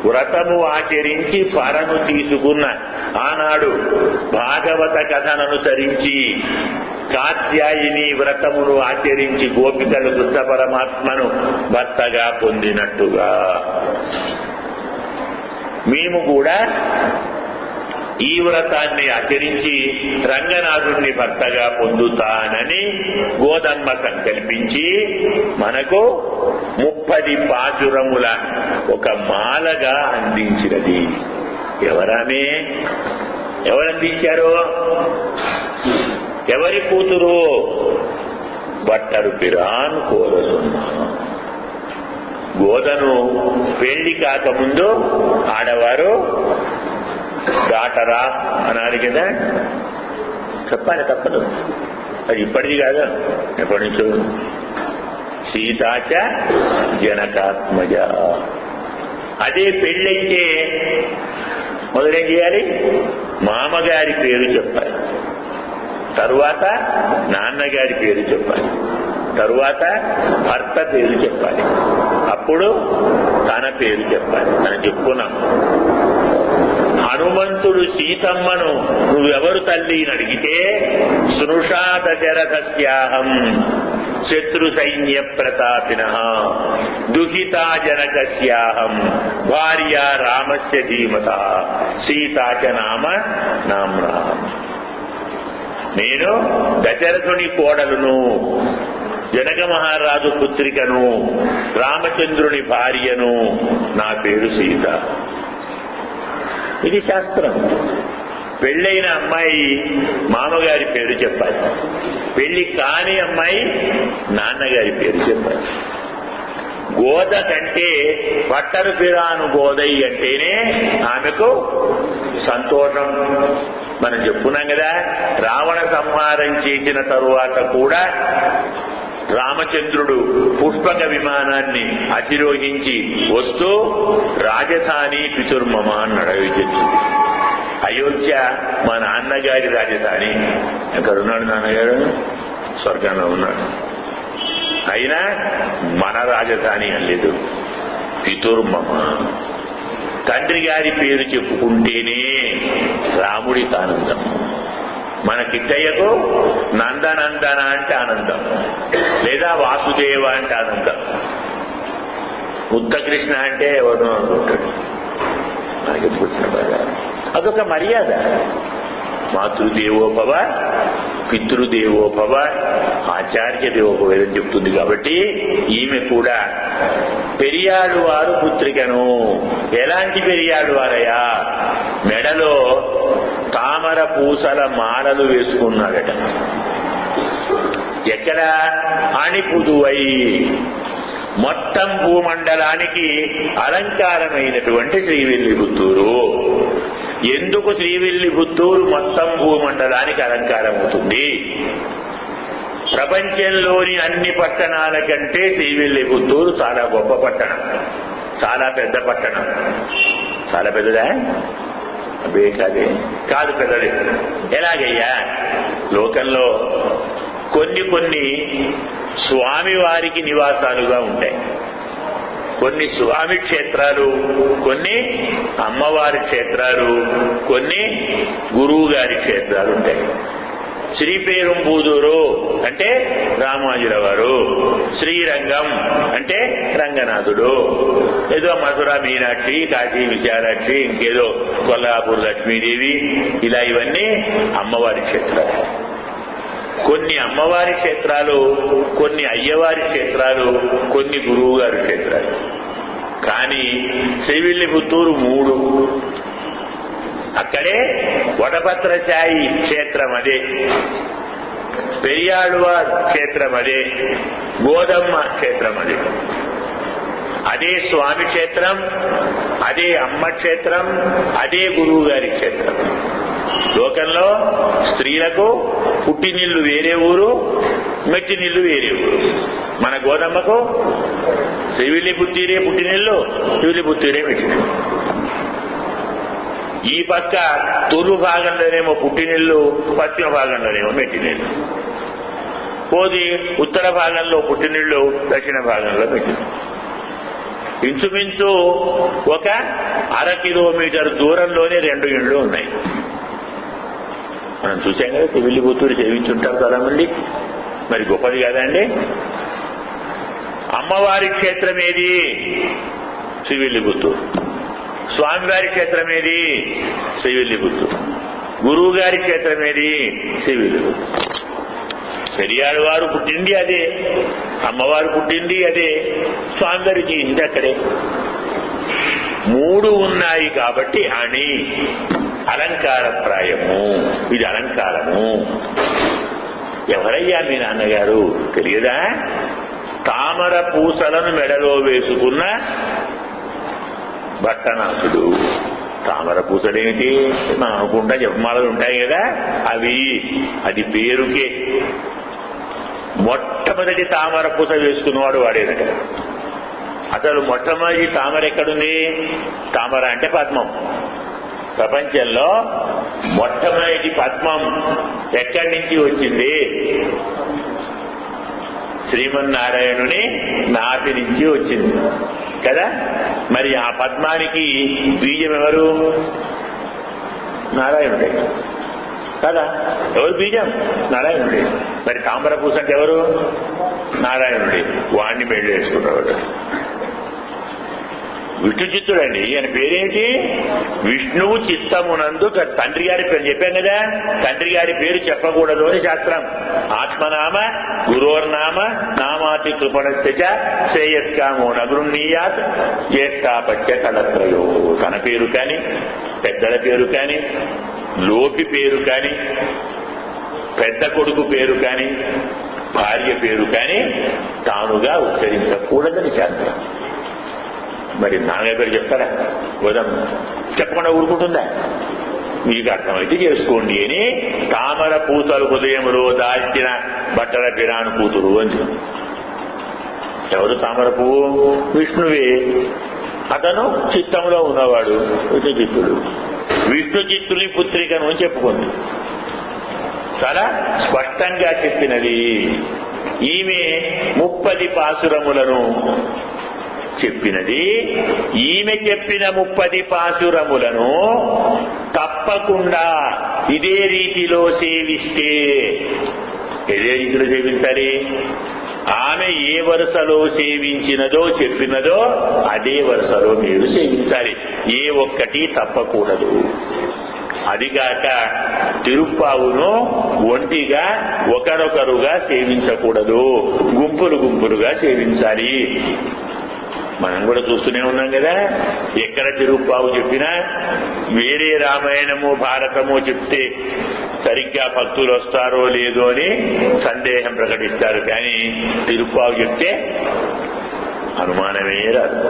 వ్రతము ఆచరించి పరను తీసుకున్న ఆనాడు భాగవత కథననుసరించి కాత్యాయిని వ్రతమును ఆచరించి గోపికలు శుద్ధ పరమాత్మను భర్తగా పొందినట్టుగా మేము కూడా ఈ వ్రతాన్ని ఆచరించి రంగనాథుణ్ణి భర్తగా పొందుతానని గోదమ్మ సంకల్పించి మనకు 30 పాశురముల ఒక మాలగా అందించినది. ఎవరామే? ఎవరందించారు? ఎవరి కూతురు? బట్టరు పిరాన్ కోరసున్న. గోదను పెళ్లి కాకముందు ఆడవారు దాటరా అనాలి కదా, చెప్పాలి, తప్పదు. అది ఇప్పటిది కాదు, ఎప్పటి నుంచో. సీతాచ జనకాత్మజ. అదే పెళ్ళైతే మొదలేం చేయాలి? మామగారి పేరు చెప్పాలి, తరువాత నాన్నగారి పేరు చెప్పాలి, తరువాత భర్త పేరు చెప్పాలి, అప్పుడు తన పేరు చెప్పాలి. మనం చెప్పుకున్నాం. హనుమంతుడు సీతమ్మను నువ్వెవరు తల్లి అని అడిగితే స్నుషా దశరథస్యాహం శత్రు సైన్య ప్రతాపిన దుహితా జనకస్యాహం భార్య రామస్య ధీమత సీతాచ నామ నామ్నా. నేను దశరథుని కోడలును, జనక మహారాజు పుత్రికను, రామచంద్రుని భార్యను, నా పేరు సీత. ఇది శాస్త్రం. పెళ్ళైన అమ్మాయి మామగారి పేరు చెప్పాలి, పెళ్లి కాని అమ్మాయి నాన్నగారి పేరు చెప్పాలి. గోద కంటే పట్టరు పిరాను గోదై అంటేనే ఆమెకు సంతోషం. మనం చెప్పుకున్నాం కదా, రావణ సంహారం చేసిన తరువాత కూడా రామచంద్రుడు పుష్పక విమానాన్ని అధిరోహించి వస్తూ రాజధాని పితుర్మమ అన్నాడు అయోధ్య. అయోధ్య మా నాన్నగారి రాజధాని. ఎక్కడున్నాడు నాన్నగారు? స్వర్గంలో ఉన్నాడు. అయినా మన రాజధాని అనలేదు. పితుర్మమ, తండ్రి గారి పేరు చెప్పుకుంటేనే రాముడికి ఆనందం. మన కిట్టయ్యకు నందనందన అంటే ఆనందం, లేదా వాసుదేవ అంటే ఆనందం. ఉత్తకృష్ణ అంటే ఎవరు అనుకుంటాడు. మనకి ఎప్పుడు వచ్చిన బాగా అదొక మర్యాద. మాతృదేవోభవ, పితృదేవోభవ, ఆచార్య దేవోభవ అని చెప్తుంది. కాబట్టి ఈమె కూడా పెరియాడు వారు పుత్రికను. ఎలాంటి పెరియాడు వారయ్యా? మెడలో తామర పూసల మాలలు వేసుకున్నాడట. ఎక్కడ? అణిపుదువై, మొత్తం భూమండలానికి అలంకారమైనటువంటి శ్రీవిల్లిపుత్తూరు. ఎందుకు శ్రీవిల్లిపుత్తూరు మొత్తం భూమండలానికి అలంకారం అవుతుంది? ప్రపంచంలోని అన్ని పట్టణాల కంటే శ్రీవిల్లిపుత్తూరు చాలా గొప్ప పట్టణం, చాలా పెద్ద పట్టణం. చాలా పెద్దదా? అదే కాదే, కాదు పెద్దది. ఎలాగయ్యా? లోకంలో కొన్ని స్వామివారికి నివాసాలుగా ఉంటాయి. కొన్ని స్వామి క్షేత్రాలు, కొన్ని అమ్మవారి క్షేత్రాలు, కొన్ని గురువు గారి క్షేత్రాలు ఉంటాయి. శ్రీపేరుంబూదూరు అంటే రామానుజుల వారు, శ్రీరంగం అంటే రంగనాథుడు, ఏదో మధుర మీనాక్షి, కాశీ విశాలాక్షి, ఇంకేదో కొల్లాపూర్ లక్ష్మీదేవి, ఇలా ఇవన్నీ అమ్మవారి క్షేత్రాలు. కొన్ని అమ్మవారి క్షేత్రాలు, కొన్ని అయ్యవారి క్షేత్రాలు, కొన్ని గురువు గారి క్షేత్రాలు. కానీ శ్రీవిల్లిపుత్తూరు 3. అక్కడే వడపత్రచాయి క్షేత్రం అదే, పెరియాళ్వార్ క్షేత్రం అదే, గోదమ్మ క్షేత్రం అదే. అదే స్వామి క్షేత్రం, అదే అమ్మ క్షేత్రం, అదే గురువు గారి క్షేత్రం. లోకంలో స్త్రీలకు పుట్టినిల్లు వేరే ఊరు, మెట్టినిల్లు వేరే ఊరు. మన గోదమ్మకు శ్రీవిల్లిపుత్తూరే పుట్టినిల్లు, శ్రీవిల్లిపుత్తూరే మెట్టినిల్లు. ఈ పక్క తూర్పు భాగంలోనేమో పుట్టినిల్లు, పశ్చిమ భాగంలోనేమో మెట్టినిల్లు. పోది ఉత్తర భాగంలో పుట్టినిల్లు, దక్షిణ భాగంలో మెట్టినిల్లు. ఇంచుమించు ఒక 1/2 కిలోమీటర్ దూరంలోనే 2 ఇళ్ళు ఉన్నాయి. మనం చూసాం కదా, శ్రీవిల్లిపుత్తూరు సేవించుంటాం చాలా మంది. మరి గొప్పది కాదండి. అమ్మవారి క్షేత్రం ఏది? శ్రీవిల్లిపుత్తూరు. స్వామివారి క్షేత్రం ఏది? శ్రీవిల్లిపుత్తూరు. గురువు గారి క్షేత్రం ఏది? శ్రీవిల్లిపుత్తూరు. పెరియాడు వారు పుట్టింది అదే, అమ్మవారు పుట్టింది అదే, స్వామివారి జీవింది అక్కడే. 3 ఉన్నాయి కాబట్టి అని అలంకారప్రాయము. ఇది అలంకారము. ఎవరయ్యా మీ నాన్నగారు తెలియదా? తామర పూసలను మెడలో వేసుకున్న భట్టనాథుడు. తామర పూసలేమిటి? మనం అనుకుంటా జపమాలలు ఉంటాయి కదా, అవి. అది పేరుకే. మొట్టమొదటి తామర పూస వేసుకున్నవాడు వాడేనట. అసలు మొట్టమొదటి తామర ఎక్కడుంది? తామర అంటే పద్మం. ప్రపంచంలో మొట్టమొదటి పద్మం ఎక్కడి నుంచి వచ్చింది? శ్రీమన్నారాయణుని నాభి నుంచి వచ్చింది కదా. మరి ఆ పద్మానికి బీజం ఎవరు? నారాయణుడే కదా. ఎవరు బీజం? నారాయణుడే. మరి తామర పూస అంటే ఎవరు? నారాయణుడే. వాణ్ణి పెళ్లి వేసుకున్నవాడు విష్ణు చిత్తుడండి. ఆయన పేరేంటి? విష్ణువు చిత్తమునందు. తండ్రి గారి పేరు చెప్పాం కదా, తండ్రి గారి పేరు చెప్పకూడదు అని శాస్త్రం. ఆత్మనామ గురోర్నామ నామాతి కృపణస్య శ్రేయస్కామో నగృణీయాత్ జ్యేష్ఠాపత్య కళత్రయో. తన పేరు కాని, పెద్దల పేరు కాని, లోపి పేరు కాని, పెద్ద కొడుకు పేరు కాని, భార్య పేరు కాని తానుగా ఉచ్చరించకూడదని శాస్త్రం. మరి నాన్నగారు చెప్తారా? గోదమ్మ చెప్పకుండా ఊరుకుంటుందా? మీకు అర్థమైతే చేసుకోండి అని తామర పూతలు హృదయంలో దాల్చిన బట్టల పిరాను కూతురు అని. ఎవరు తామర పువ్వు? విష్ణువే. అతను చిత్తంలో ఉన్నవాడు విష్ణు చిత్తుడు. విష్ణు చిత్తుని పుత్రికను అని చెప్పుకుంది. చాలా స్పష్టంగా చెప్పినది. ఈమె 30 పాసురములను చెప్పినది. ఈమె చెప్పిన 30 పాసురములను తప్పకుండా ఇదే రీతిలో సేవిస్తే, ఇదే రీతిలో సేవించాలి. ఆమె ఏ వరుసలో సేవించినదో చెప్పినదో అదే వరుసలో మీరు సేవించాలి. ఏ ఒక్కటి తప్పకూడదు. అదిగాక తిరుప్పావును ఒంటిగా ఒకరొకరుగా సేవించకూడదు, గుంపులు గుంపులుగా సేవించాలి. మనం కూడా చూస్తూనే ఉన్నాం కదా, ఎక్కడ తిరుప్పావు చెప్పినా వేరే రామాయణము భారతము చెప్తే సరిగ్గా భక్తులు వస్తారో లేదో అని సందేహం ప్రకటిస్తారు. కానీ తిరుప్పావు చెప్తే అనుమానమే రాదు.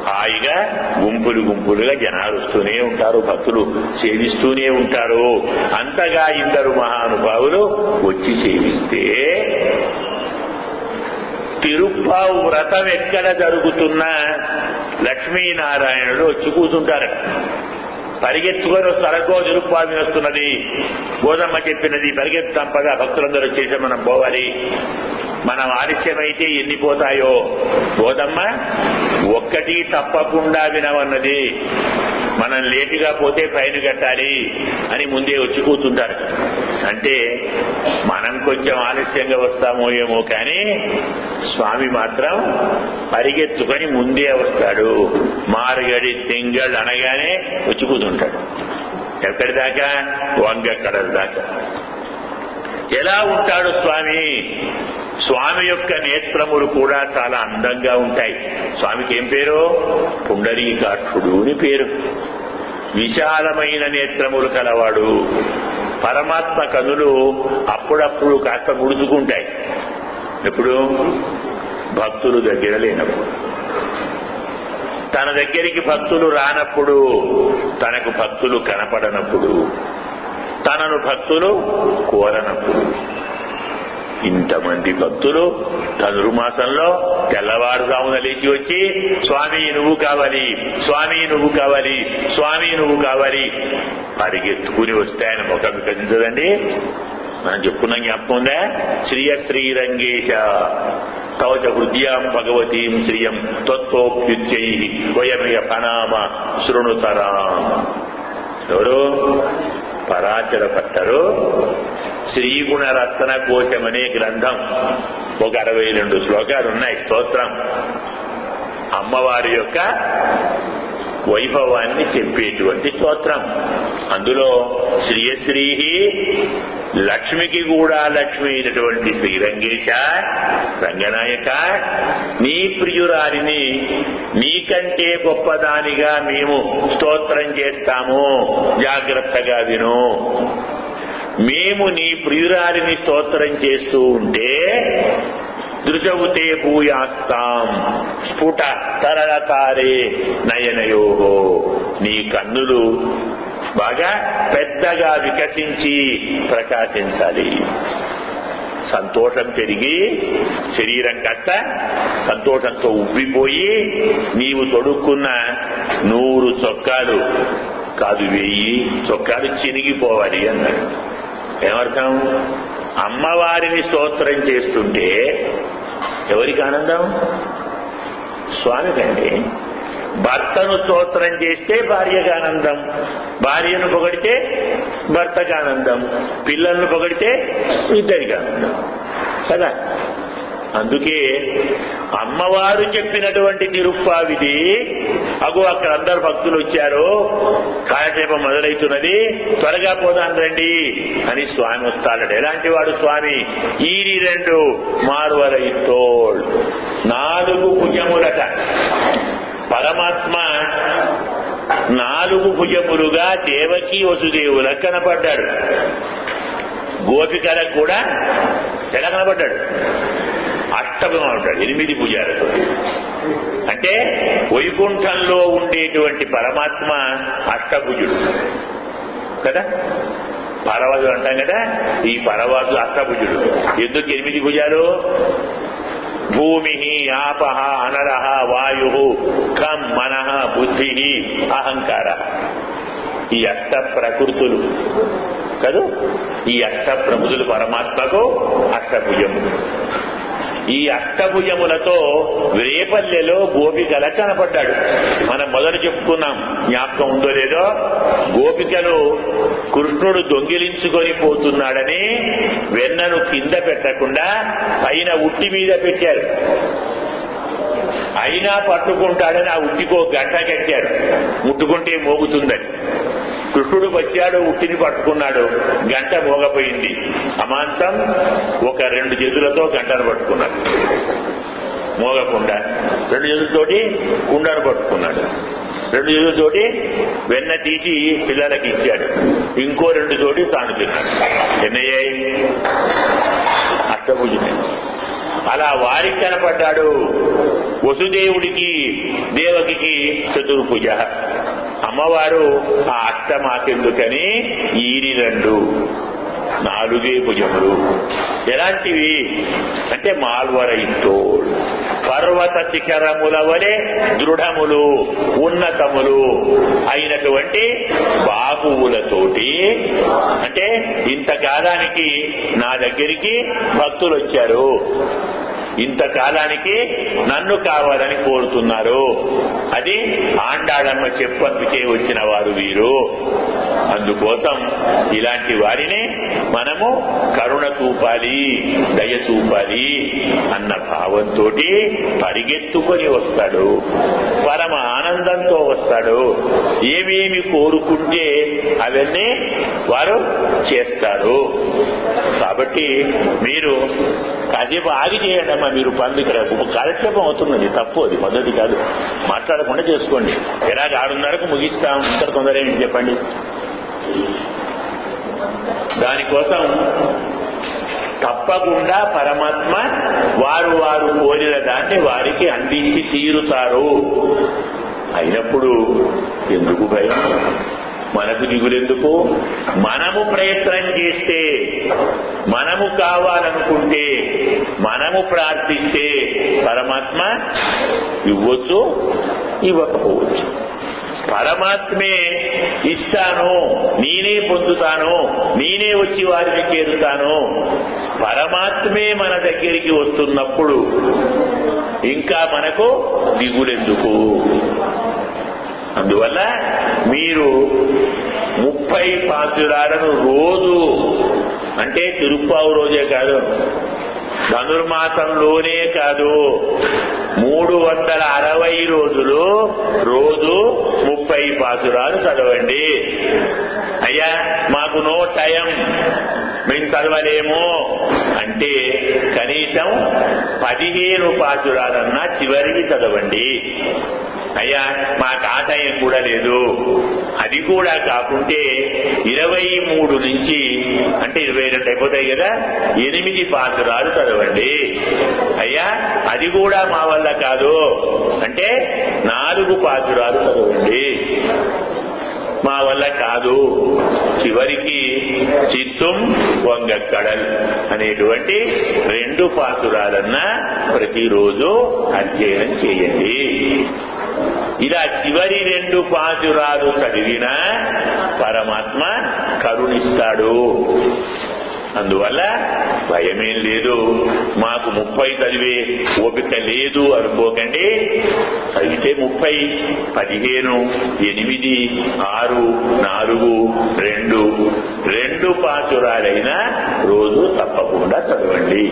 హాయిగా గుంపులు గుంపులుగా జనాలు వస్తూనే ఉంటారు, భక్తులు సేవిస్తూనే ఉంటారు. అంతగా ఇందరు మహానుభావులు వచ్చి సేవిస్తే తిరుప్పావు వ్రతం ఎక్కడ జరుగుతున్నా లక్ష్మీనారాయణుడు వచ్చి కూర్చుంటారు. పరిగెత్తుకొని వస్తారకో తిరుప్పావి వస్తున్నది, గోదమ్మ చెప్పినది, పరిగెత్తంపగా భక్తులందరూ వచ్చేసి మనం పోవాలి. మనం ఆలస్యమైతే ఎన్ని పోతాయో. గోదమ్మ ఒక్కటి తప్పకుండా వినవన్నది. మనం లేటుగా పోతే ఫైన్ కట్టాలి అని ముందే వచ్చి కూర్చుంటారు. అంటే మనం కొంచెం ఆలస్యంగా వస్తామో ఏమో, కానీ స్వామి మాత్రం పరిగెత్తుకొని ముందే వస్తాడు. మార్గడి తింగళ్ అనగానే వచ్చి కూర్చుంటాడు. ఎక్కడి దాకా? వంగక్కడల దాకా. ఎలా ఉంటాడు స్వామి? స్వామి యొక్క నేత్రములు కూడా చాలా అందంగా ఉంటాయి. స్వామికి ఏం పేరు? పుండరీకాక్షుడు అని పేరు. విశాలమైన నేత్రములు కలవాడు. పరమాత్మ కనులు అప్పుడప్పుడు కాస్త ముడుచుకుంటాయి. ఎప్పుడు? భక్తులు దగ్గర లేనప్పుడు. తన దగ్గరికి భక్తులు రానప్పుడు, తనకు భక్తులు కనపడనప్పుడు, తనను భక్తులు కోరనప్పుడు. ఇంతమంది భక్తులు ధనుర్మాసంలో తెల్లవారుజామున లేచి వచ్చి స్వామి నువ్వు కావాలి, స్వామి నువ్వు కావాలి, స్వామి నువ్వు కావాలి పరిగెత్తుకుని వస్తే ఆయన ముఖం కదించదండి. మనం చెప్పుకున్నాం, జ్ఞాపకం ఉందా? శ్రీరంగేశ కవచ హృద్యాం భగవతీం శ్రియం త్వత్తోప్యుచ్చై వయమియ ప్రణామ శృణుతరామ. ఎవరు? పరాచర పట్టరు శ్రీగుణరత్న కోశం అనే గ్రంథం. ఒక 62 శ్లోకాలు ఉన్నాయి. స్తోత్రం అమ్మవారి యొక్క వైభవాన్ని చెప్పేటువంటి స్తోత్రం. అందులో శ్రీయశ్రీ లక్ష్మికి కూడా లక్ష్మి అయినటువంటి శ్రీరంగేశ, రంగనాయక, నీ ప్రియురాలిని నీకంటే గొప్పదానిగా మేము స్తోత్రం చేస్తాము, జాగ్రత్తగా విను. మేము నీ ప్రియురాలిని స్తోత్రం చేస్తూ ఉంటే దృశవుతే భూయాస్తాం స్ఫుట తరళతారే నయనయోహో, నీ కన్నులు బాగా పెద్దగా వికసించి ప్రకాశించాలి. సంతోషం పెరిగి శరీరం కాస్త సంతోషంతో ఉబ్బిపోయి నీవు తొడుక్కున్న 100 చొక్కాలు కాదు 1000 చొక్కాలు చినిగిపోవాలి అన్నాడు. ఏమర్థం? అమ్మవారిని స్తోత్రం చేస్తుంటే ఎవరికి ఆనందం? స్వామికండి. భర్తను స్తోత్రం చేస్తే భార్యకు ఆనందం, భార్యను పొగిడితే భర్తకు ఆనందం, పిల్లలను పొగిడితే ఇద్దరికి ఆనందం కదా. అందుకే అమ్మవారు చెప్పినటువంటి తిరుప్పావిది. అగో అక్కడ అందరు భక్తులు వచ్చారు, కాలక్షేపం మొదలవుతున్నది, త్వరగా పోదాం రండి అని స్వామి వస్తాడట. ఎలాంటి వాడు స్వామి? ఈరి 2 మార్వరైతోళ్ 4 భుజములట. పరమాత్మ 4 భుజములుగా దేవకీ వసుదేవులకు కనపడ్డాడు. గోపికలకు కూడా ఎలా కనపడ్డాడు? అష్టభుజం ఉంటాడు, 8 భుజాలతో. అంటే వైకుంఠంలో ఉండేటువంటి పరమాత్మ అష్టభుజుడు. కదా. పరవాదు అంటాం కదా, ఈ పరవాదు అష్టభుజుడు. ఎందుకు 8 భుజాలు? భూమి, ఆపహ, అనరహ, వాయు, ఖం, మనః, బుద్ధి, అహంకార. ఈ అష్ట ప్రకృతులు కదూ. ఈ అష్ట ప్రకృతులు పరమాత్మకు అష్టభుజములు. ఈ అష్టభుజములతో రేపల్లెలో గోపికల కనపడ్డాడు. మనం మొదట చెప్పుకున్నాం, జ్ఞాపకం ఉందో లేదో. గోపికలు కృష్ణుడు దొంగిలించుకొని పోతున్నాడని వెన్నను కింద పెట్టకుండా పైన ఉట్టి మీద పెట్టారు. అయినా పట్టుకుంటాడని ఆ ఉట్టికో గంట కట్టారు, ముట్టుకుంటే మోగుతుందని. కృష్ణుడు వచ్చాడు, ఉట్టిని పట్టుకున్నాడు, గంట మోగపోయింది. అమాంతం ఒక 2 చేతులతో గంటను పట్టుకున్నాడు, మోగకుండా. 2 చేతులతోటి కుండను పట్టుకున్నాడు, 2 చేతులతోటి వెన్న తీసి పిల్లలకి ఇచ్చాడు, ఇంకో 2 తోటి తాను తిన్నాడు. ఎన్నయ్యాయి? అష్టభుజమే. అలా వారికి కనపడ్డాడు. వసుదేవుడికి దేవకికి చతుర్భుజ. అమ్మవారు ఆ అష్టమాకెందుకని ఈరి 2 4 భుజములు. ఎలాంటివి అంటే మాల్వరైతో పర్వత శిఖరముల వలె దృఢములు ఉన్నతములు అయినటువంటి బాహువులతోటి. అంటే ఇంతకాలానికి నా దగ్గరికి భక్తులు వచ్చారు, ఇంతకాలానికి నన్ను కావాలని కోరుతున్నారు. అది ఆండాళమ్మ చెప్పందుకే వచ్చిన వారు వీరు. అందుకోసం ఇలాంటి వారిని మనము కరుణ చూపాలి, దయ చూపాలి అన్న భావంతో పరిగెత్తుకొని వస్తాడు. పరమ ఆనందంతో వస్తాడు. ఏమేమి కోరుకుంటే అవన్నీ వారు చేస్తారు. కాబట్టి మీరు కాసేపు ఆగి చేయండమ్మా. మీరు పనులు ఇక్కడ కాలక్షేపం అవుతున్నది, తప్పు, అది పద్ధతి కాదు. మాట్లాడకుండా చేసుకోండి. ఎలాగ 6:30కు ముగిస్తాం, ఇంత తొందర ఏంటి చెప్పండి. దానికోసం తప్పకుండా పరమాత్మ వారు కోరిన దాన్ని వారికి అందించి తీరుతారు. అయినప్పుడు ఎందుకు భయం? మనకు దిగులెందుకు? మనము ప్రయత్నం చేస్తే, మనము కావాలనుకుంటే, మనము ప్రార్థిస్తే పరమాత్మ ఇవ్వచ్చు, ఇవ్వకపోవచ్చు. పరమాత్మే ఇస్తాను, నేనే పొందుతాను, నేనే వచ్చి వారిని చేరుతాను. పరమాత్మే మన దగ్గరికి వస్తున్నప్పుడు ఇంకా మనకు దిగులెందుకు? అందువల్ల మీరు 30 పాసురాలను రోజు, అంటే తిరుప్పావు రోజే కాదు, ధనుర్మాసంలోనే కాదు, 360 రోజులు రోజు 30 పాసురాలు చదవండి. అయ్యా మాకు నో టైం, మేము చదవలేము అంటే కనీసం 15 పాసురాలన్నా చివరికి చదవండి. అయ్యా మాకు ఆ టైం కూడా లేదు, అది కూడా కాకుంటే 23 నుంచి అంటే 22 అయిపోతాయి కదా, 8 పాసురాలు చదవండి. అయ్యా అది కూడా మా వల్ల కాదు అంటే 4 పాసురాలు చదవండి. మా వల్ల కాదు, చివరికి చిత్తం వంగక్కడల్ అనేటువంటి 2 పాసురాలన్నా ప్రతిరోజు అధ్యయనం చేయండి. ఇలా చివరి 2 పాసురాలు చదివినా పరమాత్మ కరుణిస్తాడు. అందువల్ల భయమేం లేదు. మాకు 30 చదివే ఓపిక లేదు అనుకోకండి. చదివితే 30, 15, 8, 6, 4, 2 పాసురాలైనా రోజు తప్పకుండా చదవండి.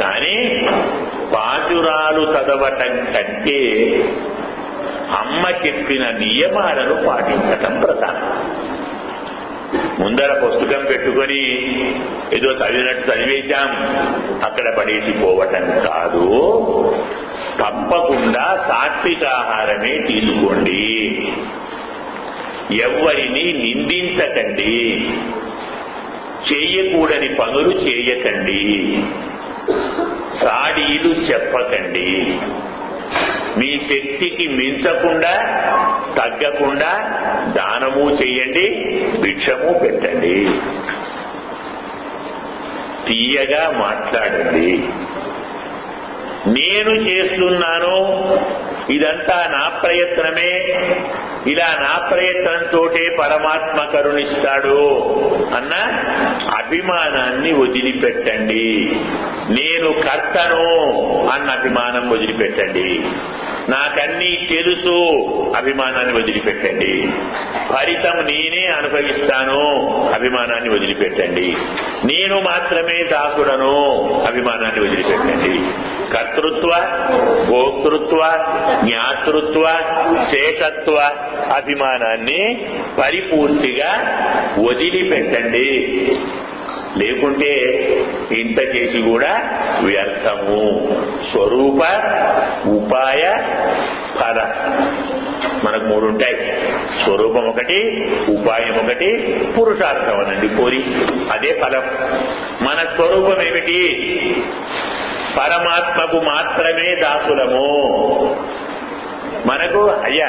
కానీ పాసురాలు చదవటం కంటే అమ్మ చెప్పిన నియమాలను పాటించటం ప్రధానం. ముందర పుస్తకం పెట్టుకొని ఏదో చదివినట్టు చదివేశాం అక్కడ పడేసిపోవటం కాదు. తప్పకుండా సాత్వికాహారమే తీసుకోండి. ఎవ్వరిని నిందించకండి, చేయకూడని పనులు చేయకండి, సాడీలు చెప్పకండి. మీ శక్తికి మించకుండా తగ్గకుండా దానము చెయ్యండి, భిక్షము పెట్టండి, తీయగా మాట్లాడండి. నేను చేస్తున్నాను, ఇదంతా నా ప్రయత్నమే, ఇలా నా ప్రయత్నంతోటే పరమాత్మ కరుణిస్తాడు అన్న అభిమానాన్ని వదిలిపెట్టండి. నేను కర్తను అన్న అభిమానం వదిలిపెట్టండి. నాకన్నీ తెలుసు అభిమానాన్ని వదిలిపెట్టండి. ఫలితం నేనే అనుభవిస్తాను అభిమానాన్ని వదిలిపెట్టండి. నేను మాత్రమే దాసుడను అభిమానాన్ని వదిలిపెట్టండి. కర్తృత్వ, భోక్తృత్వ, జ్ఞాతృత్వ, శేషత్వ అభిమానాన్ని పరిపూర్తిగా వదిలిపెట్టండి. లేకుంటే ఇంత చేసి కూడా వ్యర్థము. స్వరూప, ఉపాయ, ఫల మనకు మూడు ఉంటాయి. స్వరూపం ఒకటి, ఉపాయం ఒకటి, పురుషార్థం అనండి కోరి, అదే ఫలం. మన స్వరూపం ఏమిటి? పరమాత్మకు మాత్రమే దాసులము. మనకు అయ్యా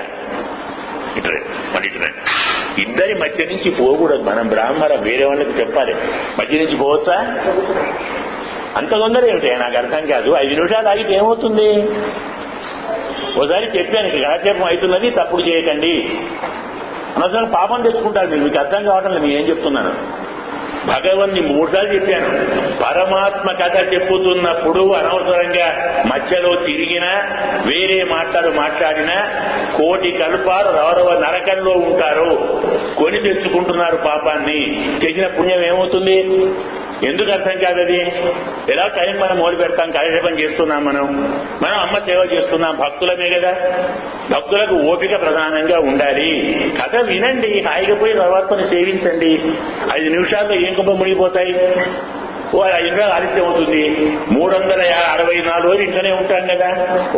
ఇద్దరి మధ్య నుంచి పోకూడదు. మనం బ్రాహ్మణ వేరే వాళ్ళకి చెప్పాలి, మధ్య నుంచి పోవచ్చా? అంత తొందర ఏమిటి నాకు అర్థం కాదు. 5 నిమిషాలు ఆగితే ఏమవుతుంది? ఒకసారి చెప్పాను, కాలక్షేపం అవుతున్నది, తప్పుడు చేయకండి. అనవసరం పాపం తెచ్చుకుంటారు మీరు. మీకు అర్థం కావటం లేదు నేను ఏం చెప్తున్నాను. భగవన్ని 3 సార్లు చెప్పాను. పరమాత్మ కథ చెప్పుతున్నప్పుడు అనవసరంగా మధ్యలో తిరిగినా, వేరే మాట్లాడినా కోటి కల్పాలు రవరవ నరకంలో ఉంటారు. కొని తెచ్చుకుంటున్నారు పాపాన్ని. చేసిన పుణ్యం ఏమవుతుంది? ఎందుకు అర్థం కాదది? ఎలా టైం మనం మొదలు పెడతాం, కార్యక్రమం చేస్తున్నాం, మనం అమ్మ సేవ చేస్తున్నాం, భక్తులమే కదా. భక్తులకు ఓపిక ప్రధానంగా ఉండాలి. కథ వినండి, హాయిగా పోయి పరమాత్మని సేవించండి. 5 నిమిషాల్లో ఏం కుంభం మునిగిపోతాయి? 5 నిమిషాలు ఆలస్యం అవుతుంది. 364 రోజులు ఇంట్లోనే ఉంటాం కదా.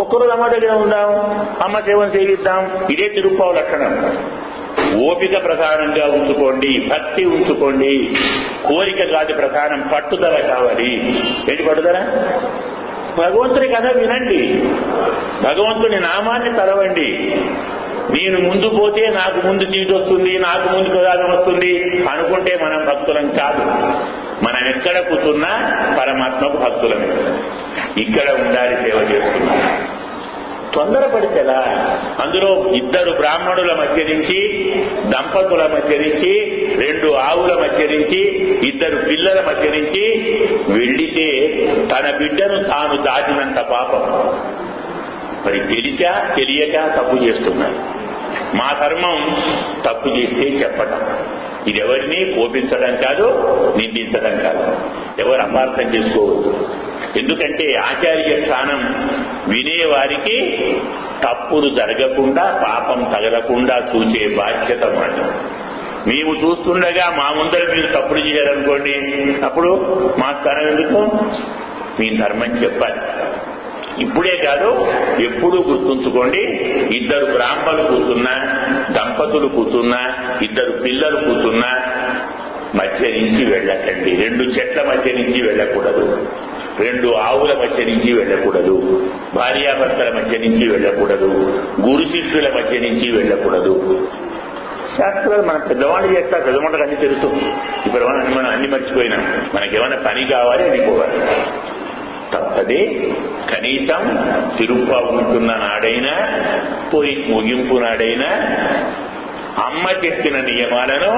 ఒక్కరోజు అమ్మ దగ్గర ఉందాం, అమ్మ సేవను సేవిద్దాం. ఇదే తిరుప్పావు లక్షణం. ఓపిక ప్రధానంగా ఉంచుకోండి, భక్తి ఉంచుకోండి. కోరిక కాదు ప్రధానం, పట్టుదల కావాలి. ఏంటి పట్టుదల? భగవంతుని కథ వినండి, భగవంతుని నామాన్ని తలవండి. నేను ముందు పోతే నాకు ముందు సీటు వస్తుంది, నాకు ముందు ప్రసాదం వస్తుంది అనుకుంటే మనం భక్తులం కాదు. మనం ఎక్కడ కూర్చున్నా పరమాత్మకు భక్తులమే. ఇక్కడ ఉండాలి, సేవ చేస్తున్నాం. తొందరపడితేలా? అందులో 2 బ్రాహ్మణుల మధ్య నుంచి, దంపతుల మధ్య నుంచి, 2 ఆవుల మధ్య నుంచి, 2 పిల్లల మధ్య నుంచి వెళ్ళితే తన బిడ్డను తాను దాటినంత పాపం. మరి తెలిసా తెలియక తప్పు చేస్తున్నారు. మా ధర్మం తప్పు చేస్తే చెప్పటం. ఇది ఎవరిని కోపించడం కాదు, నిందించడం కాదు. ఎవరు అపార్థం చేసుకోవద్దు. ఎందుకంటే ఆచార్య స్థానం వినేవారికి తప్పులు జరగకుండా, పాపం తగలకుండా చూసే బాధ్యత మాట. మేము చూస్తుండగా మా ముందర మీరు తప్పులు చేయాలనుకోండి, అప్పుడు మా స్థానం ఎందుకు? మీ ధర్మం చెప్పాలి. ఇప్పుడే కాదు, ఎప్పుడూ గుర్తుంచుకోండి. 2 బ్రాహ్మణులు కూర్చున్నా, దంపతులు కూర్చున్నా, 2 పిల్లలు కూర్చున్నా మధ్య నుంచి వెళ్ళకండి. 2 చెట్ల మధ్య నుంచి వెళ్ళకూడదు, 2 ఆవుల మధ్య నుంచి వెళ్ళకూడదు, భార్యాభర్తల మధ్య నుంచి వెళ్ళకూడదు, గురు శిష్యుల మధ్య నుంచి వెళ్ళకూడదు. శాస్త్రాలు మన పెద్దవాళ్ళు చేస్తారు, పెద్దవాళ్ళకి అన్ని తెలుసు. ఇప్పుడు మనం అన్ని మర్చిపోయినాం. మనకేమైనా పని కావాలి, వెళ్ళిపోవాలి. తప్పదే. కనీసం తిరుప్పావు ఉంటున్న నాడైనా, పోయి ముగింపు నాడైనా అమ్మ చెప్పిన నియమాలను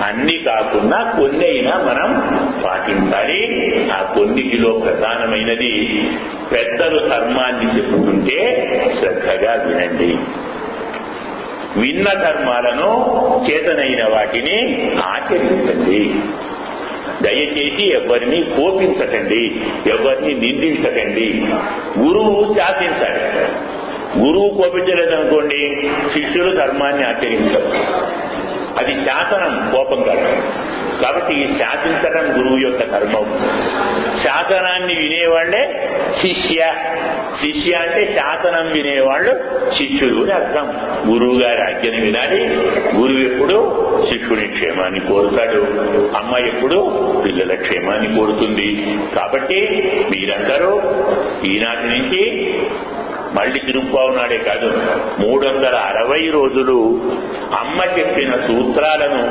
అన్ని కాకుండా కొన్ని అయినా మనం పాటించాలి. ఆ కొన్నిటిలో ప్రధానమైనది పెద్దలు ధర్మాన్ని చెప్పుకుంటే శ్రద్ధగా వినండి. విన్న ధర్మాలను, చేతనైన వాటిని ఆచరించండి. దయచేసి ఎవరిని కోపించకండి, ఎవరిని నిందించకండి. గురువు శాసించాలి. గురువు కోపించలేదనుకోండి, శిష్యులు ధర్మాన్ని ఆచరించరు. అది శాసనం, కోపం కాదు. కాబట్టి ఈ శాసించడం గురువు యొక్క ధర్మం. శాసనాన్ని వినేవాళ్లే శిష్య. శిష్య అంటే శాసనం వినేవాళ్ళు శిష్యులు అని అర్థం. గురువు గారి ఆజ్ఞని వినాలి. గురువు ఎప్పుడు శిష్యుని క్షేమాన్ని కోరుతాడు, అమ్మ ఎప్పుడు పిల్లల క్షేమాన్ని కోరుతుంది. కాబట్టి మీరందరూ ఈనాటి నుంచి మళ్ళీ తిరుప్పావు నాడే కాదు 360 రోజులు అమ్మ చెప్పిన సూత్రాలను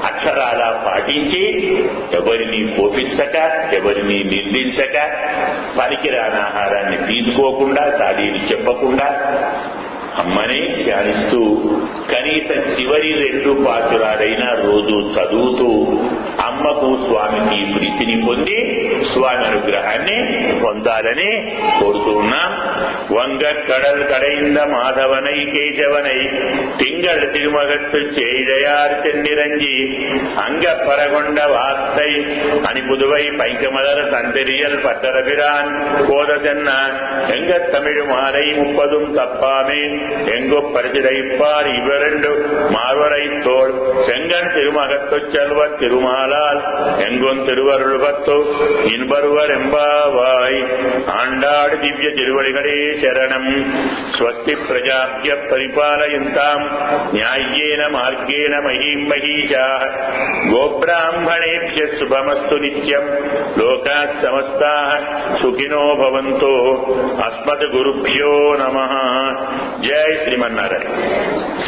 అక్షరాల పాటించి ఎవరిని కోపించక, ఎవరిని నిందించక, పనికిరాని ఆహారాన్ని తీసుకోకుండా, చాడీలు చెప్పకుండా అమ్మనే ధ్యానిస్తూ కనీసం చివరి 2 పాసురాలైనా రోజు చదువుతూ అమ్మకు స్వామికి ప్రీతిని పొంది స్వామి అనుగ్రహాన్ని పొందాలని కోరుతూ ఉన్నాం. వంగ కడల్ కడైంద మాధవనై కేశవనై తింగళ తిరుమగత్తు చేయార్ చెన్నిరంజి అంగ పరగొండ వార్த்தை అని புதுவை பைங்கமலர் தந்தெறியல் பட்டரபிரான் கோததென்ன எங்க தமிழ் மாலை 30 தப்பாமே எங்கோ பரிசிடைப்பார் இவரெண்டு மார்வரை தோள் செங்கன் திருமகத்து செல்வ திருமாலால் எங்கும் திருவருள் பத்து இன்பருவர் எம்பாவாய். ஆண்டாடு திவ்ய திருவடிகளே சரணம். ஸ்வஸ்தி பிரஜாப்ய பரிபாலயந்தாம் న్యాయేన మార్గేణ మహీం మహీషాః గోబ్రాహ్మణేభ్య శుభమస్తు నిత్యం. లోకాః సమస్తాః సుఖినో భవంతు. అస్మద్గురుభ్యో నమః. జై శ్రీమన్నారాయణ.